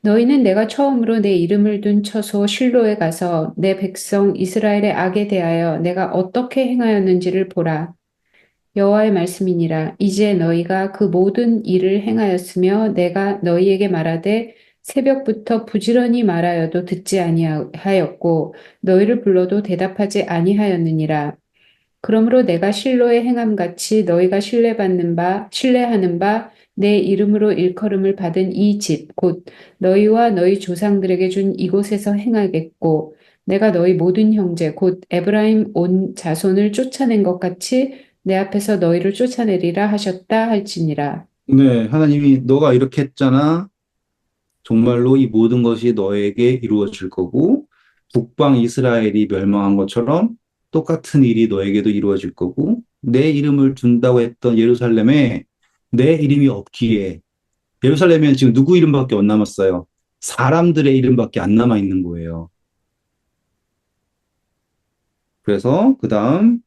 너희는 내가 처음으로 내 이름을 둔 처소 실로에 가서 내 백성 이스라엘의 악에 대하여 내가 어떻게 행하였는지를 보라. 여호와의 말씀이니라. 이제 너희가 그 모든 일을 행하였으며 내가 너희에게 말하되 새벽부터 부지런히 말하여도 듣지 아니하였고 너희를 불러도 대답하지 아니하였느니라. 그러므로 내가 실로의 행함 같이 너희가 신뢰하는 바 내 이름으로 일컬음을 받은 이 집, 곧 너희와 너희 조상들에게 준 이곳에서 행하겠고, 내가 너희 모든 형제, 곧 에브라임 온 자손을 쫓아낸 것 같이 내 앞에서 너희를 쫓아내리라 하셨다 할지니라. 네, 하나님이 너가 이렇게 했잖아. 정말로 이 모든 것이 너에게 이루어질 거고, 북방 이스라엘이 멸망한 것처럼 똑같은 일이 너에게도 이루어질 거고, 내 이름을 둔다고 했던 예루살렘에 내 이름이 없기에, 예루살렘에는 지금 누구 이름밖에 안 남았어요. 사람들의 이름밖에 안 남아 있는 거예요. 그래서 그 다음,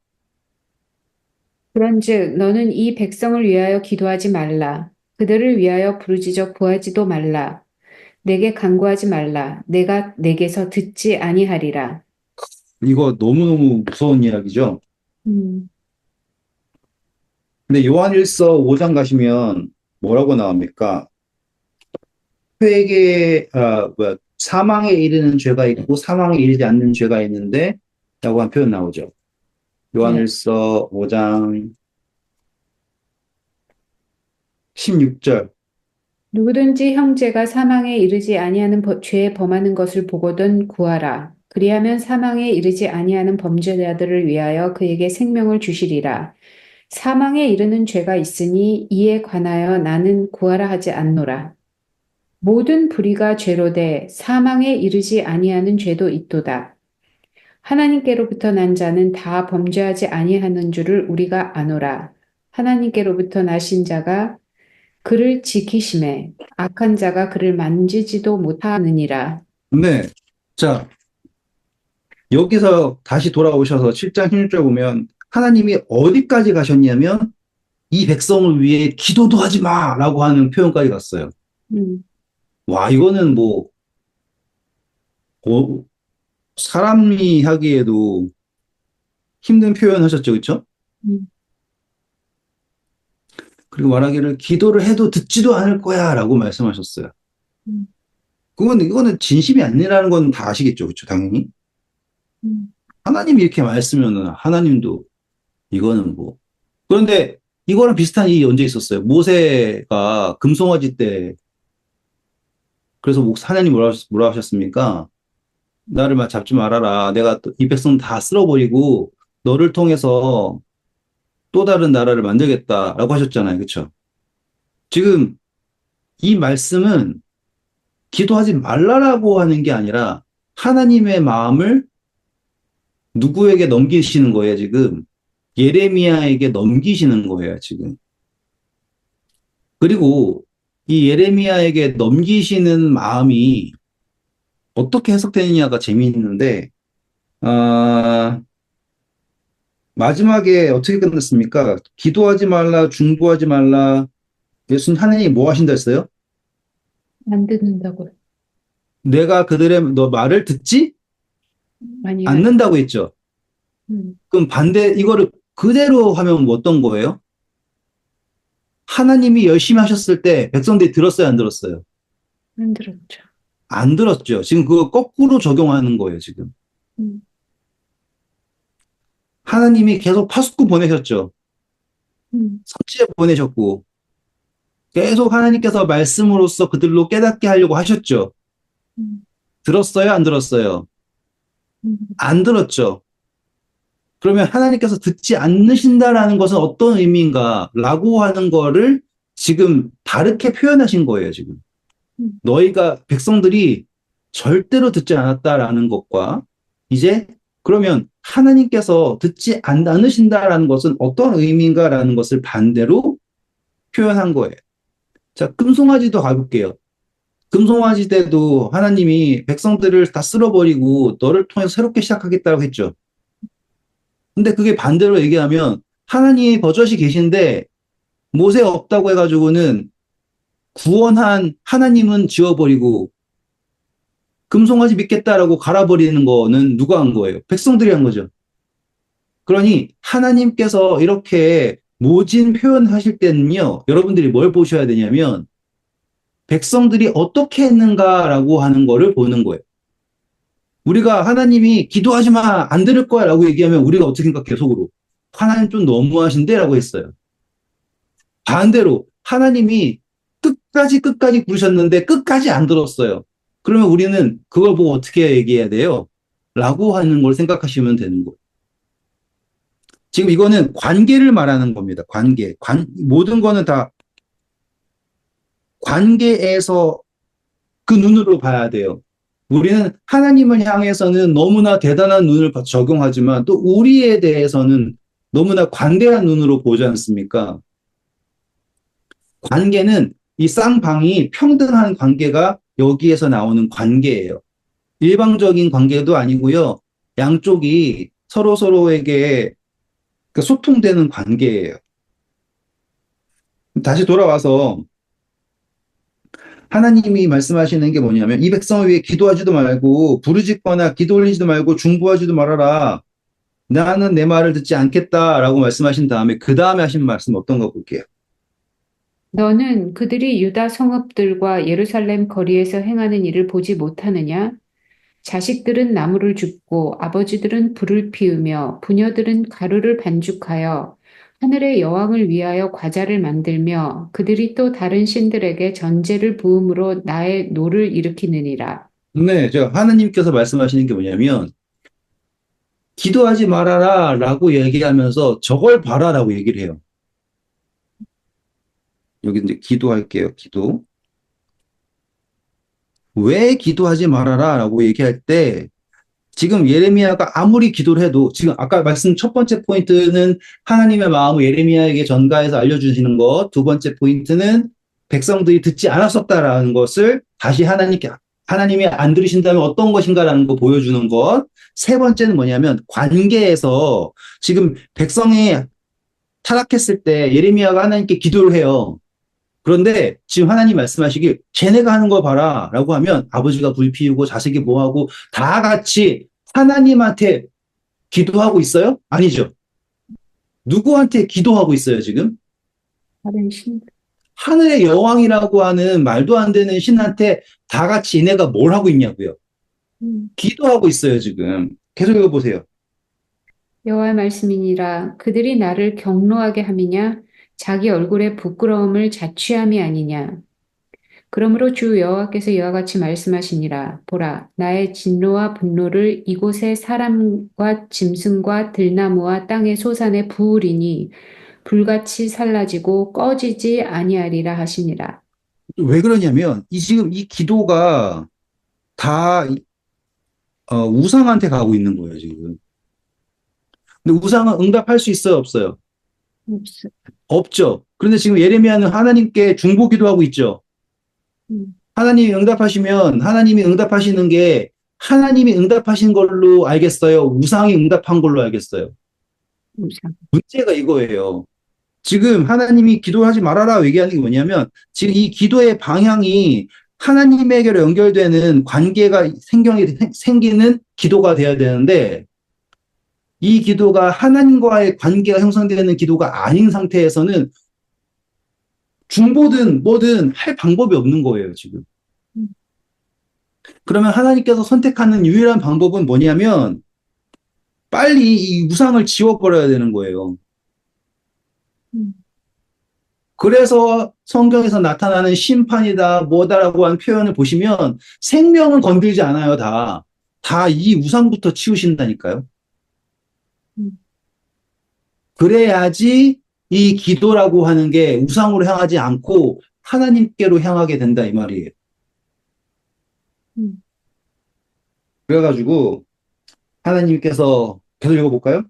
그런즉 너는 이 백성을 위하여 기도하지 말라. 그들을 위하여 부르짖어 구하지도 말라. 내게 간구하지 말라. 내가 내게서 듣지 아니하리라. 이거 너무너무 무서운 이야기죠. 음, 근데 요한일서 5장 가시면 뭐라고 나옵니까? 사망에 이르는 죄가 있고 사망에 이르지 않는 죄가 있는데 라고 한 표현 나오죠. 네. 요한일서 5장 16절. 누구든지 형제가 사망에 이르지 아니하는 죄에 범하는 것을 보거든 구하라. 그리하면 사망에 이르지 아니하는 범죄자들을 위하여 그에게 생명을 주시리라. 사망에 이르는 죄가 있으니 이에 관하여 나는 구하라 하지 않노라. 모든 불의가 죄로 돼 사망에 이르지 아니하는 죄도 있도다. 하나님께로부터 난 자는 다 범죄하지 아니하는 줄을 우리가 아노라. 하나님께로부터 나신 자가 그를 지키심에 악한 자가 그를 만지지도 못하느니라. 네. 자, 여기서 다시 돌아오셔서 7장 16절 보면 하나님이 어디까지 가셨냐면 이 백성을 위해 기도도 하지 마라고 하는 표현까지 갔어요. 음, 와, 이거는 뭐 어, 사람이 하기에도 힘든 표현 하셨죠, 그렇죠? 음, 그리고 말하기를 기도를 해도 듣지도 않을 거야라고 말씀하셨어요. 음, 이거는 진심이 아니라는 건 다 아시겠죠, 그렇죠? 당연히. 음, 하나님이 이렇게 말했으면은 하나님도 이거는 뭐. 그런데 이거랑 비슷한 일이 언제 있었어요? 모세가 금송아지 때 그래서 하나님 뭐라 하셨습니까? 나를 잡지 말아라. 내가 이 백성 다 쓸어버리고 너를 통해서 또 다른 나라를 만들겠다라고 하셨잖아요. 그렇죠? 지금 이 말씀은 기도하지 말라라고 하는 게 아니라 하나님의 마음을 누구에게 넘기시는 거예요, 지금. 예레미야에게 넘기시는 거예요, 지금. 그리고 이 예레미야에게 넘기시는 마음이 어떻게 해석되느냐가 재미있는데, 아, 마지막에 어떻게 끝났습니까? 기도하지 말라, 중보하지 말라. 예수님 하나님이 뭐 하신다 했어요? 안 듣는다고. 내가 그들의 너 말을 듣지 아니야. 않는다고 했죠. 음, 그럼 반대 이거를 그대로 하면 뭐 어떤 거예요? 하나님이 열심히 하셨을 때 백성들이 들었어요, 안 들었어요? 안 들었죠. 안 들었죠. 지금 그거 거꾸로 적용하는 거예요, 지금. 음, 하나님이 계속 파수꾼 보내셨죠. 음, 선지자 보내셨고 계속 하나님께서 말씀으로써 그들로 깨닫게 하려고 하셨죠. 음, 들었어요, 안 들었어요? 음. 안 들었죠. 그러면 하나님께서 듣지 않으신다라는 것은 어떤 의미인가라고 하는 거를 지금 다르게 표현하신 거예요, 지금. 음. 너희가 백성들이 절대로 듣지 않았다라는 것과 이제 그러면 하나님께서 듣지 않으신다라는 것은 어떤 의미인가라는 것을 반대로 표현한 거예요. 자, 금송아지도 가볼게요. 금송아지 때도 하나님이 백성들을 다 쓸어버리고 너를 통해서 새롭게 시작하겠다고 했죠. 근데 그게 반대로 얘기하면 하나님이 버젓이 계신데 모세 없다고 해가지고는 구원한 하나님은 지워버리고 금송아지 믿겠다라고 갈아버리는 거는 누가 한 거예요? 백성들이 한 거죠. 그러니 하나님께서 이렇게 모진 표현하실 때는요, 여러분들이 뭘 보셔야 되냐면 백성들이 어떻게 했는가라고 하는 거를 보는 거예요. 우리가 하나님이 기도하지 마, 안 들을 거야 라고 얘기하면 우리가 어떻게 생각해요, 속으로? 하나님 좀 너무하신데? 라고 했어요. 반대로 하나님이 끝까지 부르셨는데 끝까지 안 들었어요. 그러면 우리는 그걸 보고 어떻게 얘기해야 돼요? 라고 하는 걸 생각하시면 되는 거예요. 지금 이거는 관계를 말하는 겁니다. 모든 거는 다 관계에서 그 눈으로 봐야 돼요. 우리는 하나님을 향해서는 너무나 대단한 눈을 적용하지만 또 우리에 대해서는 너무나 관대한 눈으로 보지 않습니까? 관계는 이 쌍방이 평등한 관계가 여기에서 나오는 관계예요. 일방적인 관계도 아니고요. 양쪽이 서로에게 소통되는 관계예요. 다시 돌아와서 하나님이 말씀하시는 게 뭐냐면 이 백성을 위해 기도하지도 말고 부르짖거나 기도 올리지도 말고 중보하지도 말아라. 나는 내 말을 듣지 않겠다라고 말씀하신 다음에 그 다음에 하신 말씀 어떤 거 볼게요. 너는 그들이 유다 성읍들과 예루살렘 거리에서 행하는 일을 보지 못하느냐? 자식들은 나무를 줍고 아버지들은 불을 피우며 부녀들은 가루를 반죽하여 하늘의 여왕을 위하여 과자를 만들며 그들이 또 다른 신들에게 전제를 부음으로 나의 노를 일으키느니라. 네, 하나님께서 말씀하시는 게 뭐냐면 기도하지 말아라 라고 얘기하면서 저걸 봐라라고 얘기를 해요. 여기 이제 기도할게요. 기도. 왜 기도하지 말아라 라고 얘기할 때 지금 예레미야가 아무리 기도를 해도 지금 아까 말씀 첫 번째 포인트는 하나님의 마음을 예레미야에게 전가해서 알려주시는 것. 두 번째 포인트는 백성들이 듣지 않았었다라는 것을 다시 하나님이 안 들으신다면 어떤 것인가라는 거 보여주는 것. 세 번째는 뭐냐면 관계에서 지금 백성이 타락했을 때 예레미야가 하나님께 기도를 해요. 그런데 지금 하나님 말씀하시길 쟤네가 하는 거 봐라 라고 하면 아버지가 불 피우고 자식이 뭐하고 다 같이 하나님한테 기도하고 있어요? 아니죠. 누구한테 기도하고 있어요, 지금? 다른 신들. 하늘의 여왕이라고 하는 말도 안 되는 신한테 다 같이 얘네가 뭘 하고 있냐고요. 음. 기도하고 있어요, 지금. 계속 읽어보세요. 여호와의 말씀이니라 그들이 나를 경노하게 함이냐 자기 얼굴에 부끄러움을 자취함이 아니냐 그러므로 주 여호와께서 이와 같이 말씀하시니라. 보라, 나의 진노와 분노를 이곳의 사람과 짐승과 들나무와 땅의 소산에 부으리니 불같이 살라지고 꺼지지 아니하리라 하시니라. 왜 그러냐면, 지금 이 기도가 다, 우상한테 가고 있는 거예요, 지금. 근데 우상은 응답할 수 있어요, 없어요? 없어. 없죠. 그런데 지금 예레미야는 하나님께 중보 기도하고 있죠. 음, 하나님이 응답하시면 하나님이 응답하시는 게 하나님이 응답하신 걸로 알겠어요? 우상이 응답한 걸로 알겠어요? 우상. 문제가 이거예요. 지금 하나님이 기도하지 말아라 얘기하는 게 뭐냐면 지금 이 기도의 방향이 하나님에게로 연결되는 관계가 생기는 기도가 돼야 되는데 이 기도가 하나님과의 관계가 형성되는 기도가 아닌 상태에서는 중보든 뭐든 할 방법이 없는 거예요, 지금. 음, 그러면 하나님께서 선택하는 유일한 방법은 뭐냐면 빨리 이 우상을 지워버려야 되는 거예요. 음, 그래서 성경에서 나타나는 심판이다, 뭐다라고 한 표현을 보시면 생명은 건들지 않아요, 다. 다 이 우상부터 치우신다니까요. 음, 그래야지 이 기도라고 하는 게 우상으로 향하지 않고 하나님께로 향하게 된다, 이 말이에요. 음. 그래가지고 하나님께서 계속 읽어볼까요?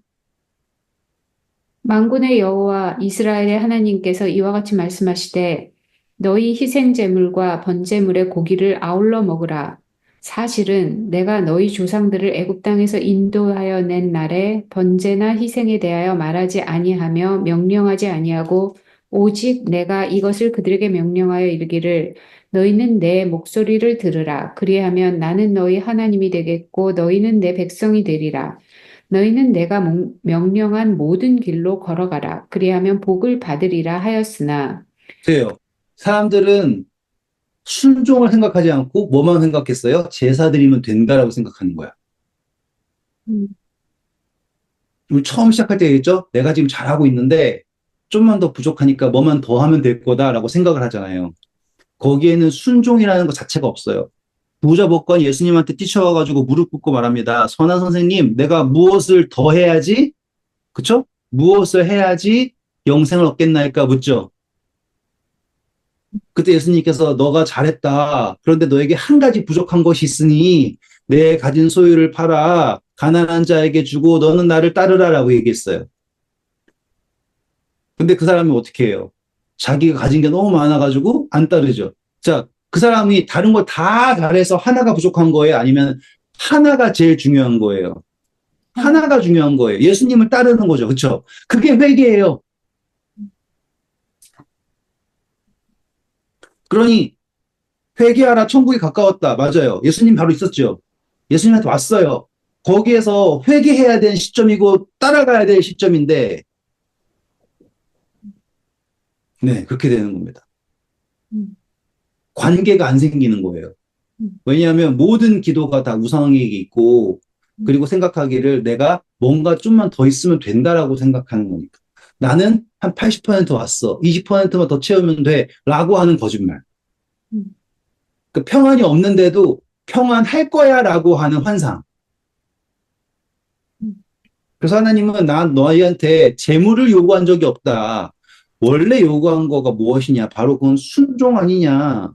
만군의 여호와 이스라엘의 하나님께서 이와 같이 말씀하시되 너희 희생 제물과 번제물의 고기를 아울러 먹으라. 사실은 내가 너희 조상들을 애굽 땅에서 인도하여 낸 날에 번제나 희생에 대하여 말하지 아니하며 명령하지 아니하고 오직 내가 이것을 그들에게 명령하여 이르기를 너희는 내 목소리를 들으라. 그리하면 나는 너희 하나님이 되겠고 너희는 내 백성이 되리라. 너희는 내가 명령한 모든 길로 걸어가라. 그리하면 복을 받으리라 하였으나, 보세요. 사람들은 순종을 생각하지 않고 뭐만 생각했어요? 제사 드리면 된다라고 생각하는 거야. 음, 우리 처음 시작할 때 얘기했죠? 내가 지금 잘하고 있는데 좀만 더 부족하니까 뭐만 더 하면 될 거다라고 생각을 하잖아요. 거기에는 순종이라는 것 자체가 없어요. 부자 복권 예수님한테 뛰쳐와가지고 무릎 꿇고 말합니다. 선한 선생님, 내가 무엇을 더 해야지? 그쵸? 무엇을 해야지 영생을 얻겠나이까 묻죠. 그때 예수님께서 너가 잘했다. 그런데 너에게 한 가지 부족한 것이 있으니 내 가진 소유를 팔아 가난한 자에게 주고 너는 나를 따르라라고 얘기했어요. 근데 그 사람이 어떻게 해요? 자기가 가진 게 너무 많아가지고 안 따르죠. 자, 그 사람이 다른 걸 다 잘해서 하나가 부족한 거예요? 아니면 하나가 제일 중요한 거예요? 하나가 중요한 거예요. 예수님을 따르는 거죠. 그렇죠? 그게 회개예요. 그러니 회개하라 천국이 가까웠다. 맞아요. 예수님 바로 있었죠. 예수님한테 왔어요. 거기에서 회개해야 되는 시점이고 따라가야 될 시점인데 네, 그렇게 되는 겁니다. 음, 관계가 안 생기는 거예요. 음, 왜냐하면 모든 기도가 다 우상에게 있고 음, 그리고 생각하기를 내가 뭔가 좀만 더 있으면 된다라고 생각하는 거니까. 나는 한 80% 왔어. 20%만 더 채우면 돼. 라고 하는 거짓말. 음, 그 평안이 없는데도 평안할 거야 라고 하는 환상. 음, 그래서 하나님은 난 너희한테 재물을 요구한 적이 없다. 원래 요구한 거가 무엇이냐? 바로 그건 순종 아니냐?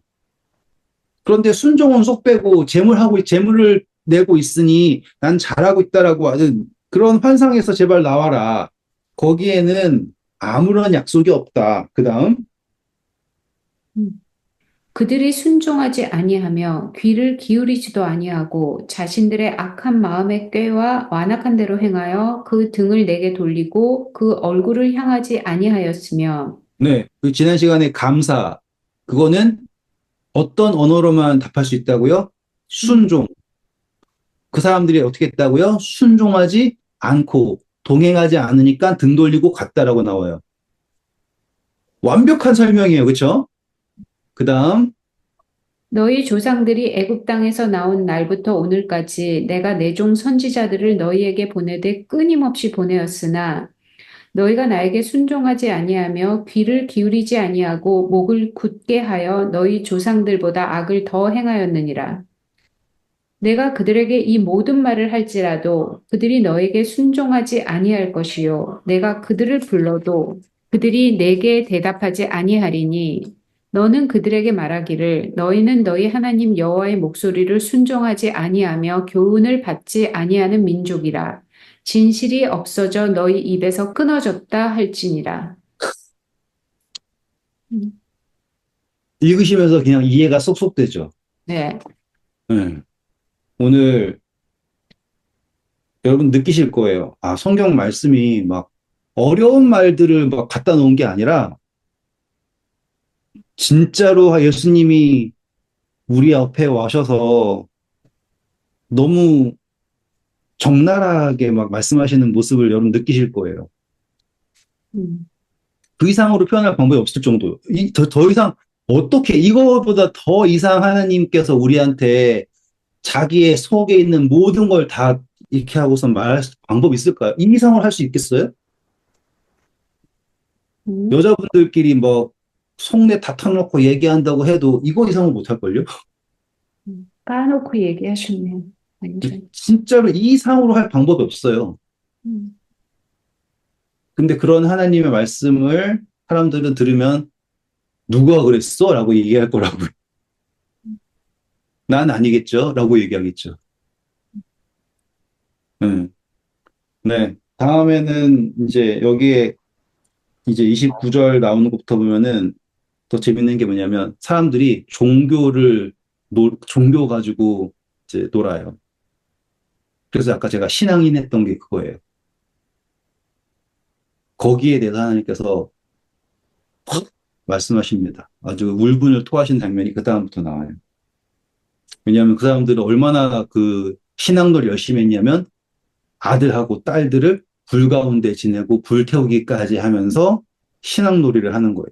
그런데 순종은 쏙 빼고 재물을 내고 있으니 난 잘하고 있다라고 하는 그런 환상에서 제발 나와라. 거기에는 아무런 약속이 없다. 그 다음, 음. 그들이 순종하지 아니하며 귀를 기울이지도 아니하고 자신들의 악한 마음의 꾀와 완악한 대로 행하여 그 등을 내게 돌리고 그 얼굴을 향하지 아니하였으며 네, 그 지난 시간에 감사, 그거는 어떤 언어로만 답할 수 있다고요? 음, 순종. 그 사람들이 어떻게 했다고요? 순종하지 않고 동행하지 않으니까 등 돌리고 갔다라고 나와요. 완벽한 설명이에요. 그렇죠? 그 다음, 너희 조상들이 애굽 땅에서 나온 날부터 오늘까지 내가 내 종 선지자들을 너희에게 보내되 끊임없이 보내었으나 너희가 나에게 순종하지 아니하며 귀를 기울이지 아니하고 목을 굳게 하여 너희 조상들보다 악을 더 행하였느니라. 내가 그들에게 이 모든 말을 할지라도 그들이 너에게 순종하지 아니할 것이요 내가 그들을 불러도 그들이 내게 대답하지 아니하리니 너는 그들에게 말하기를 너희는 너희 하나님 여호와의 목소리를 순종하지 아니하며 교훈을 받지 아니하는 민족이라 진실이 없어져 너희 입에서 끊어졌다 할지니라. 음, 읽으시면서 그냥 이해가 쏙쏙 되죠. 네. 네. 오늘 여러분 느끼실 거예요. 아, 성경 말씀이 막 어려운 말들을 막 갖다 놓은 게 아니라 진짜로 예수님이 우리 앞에 와셔서 너무 적나라하게 막 말씀하시는 모습을 여러분 느끼실 거예요. 음, 그 이상으로 표현할 방법이 없을 정도. 더 이상 어떻게 이거보다 더 이상 하나님께서 우리한테 자기의 속에 있는 모든 걸 다 이렇게 하고서 말할 방법이 있을까요? 이 이상을 할 수 있겠어요? 음, 여자분들끼리 뭐 속내 다 터놓고 얘기한다고 해도 이거 이상은 못할걸요? 까놓고 얘기하셨네요. 완전. 진짜로 이 이상으로 할 방법이 없어요. 음, 근데 그런 하나님의 말씀을 사람들은 들으면 누가 그랬어? 라고 얘기할 거라고요. 난 아니겠죠? 라고 얘기하겠죠. 네. 네. 다음에는 이제 여기에 이제 29절 나오는 것부터 보면은 더 재밌는 게 뭐냐면 사람들이 종교 가지고 이제 놀아요. 그래서 아까 제가 신앙인 했던 게 그거예요. 거기에 대해서 하나님께서 확 말씀하십니다. 아주 울분을 토하신 장면이 그다음부터 나와요. 왜냐하면 그 사람들은 얼마나 그 신앙도를 열심히 했냐면 아들하고 딸들을 불 가운데 지내고 불 태우기까지 하면서 신앙놀이를 하는 거예요.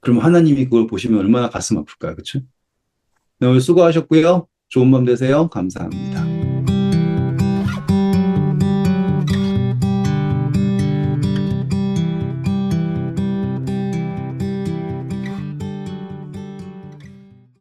그럼 하나님이 그걸 보시면 얼마나 가슴 아플까요? 그렇죠? 네, 오늘 수고하셨고요. 좋은 밤 되세요. 감사합니다.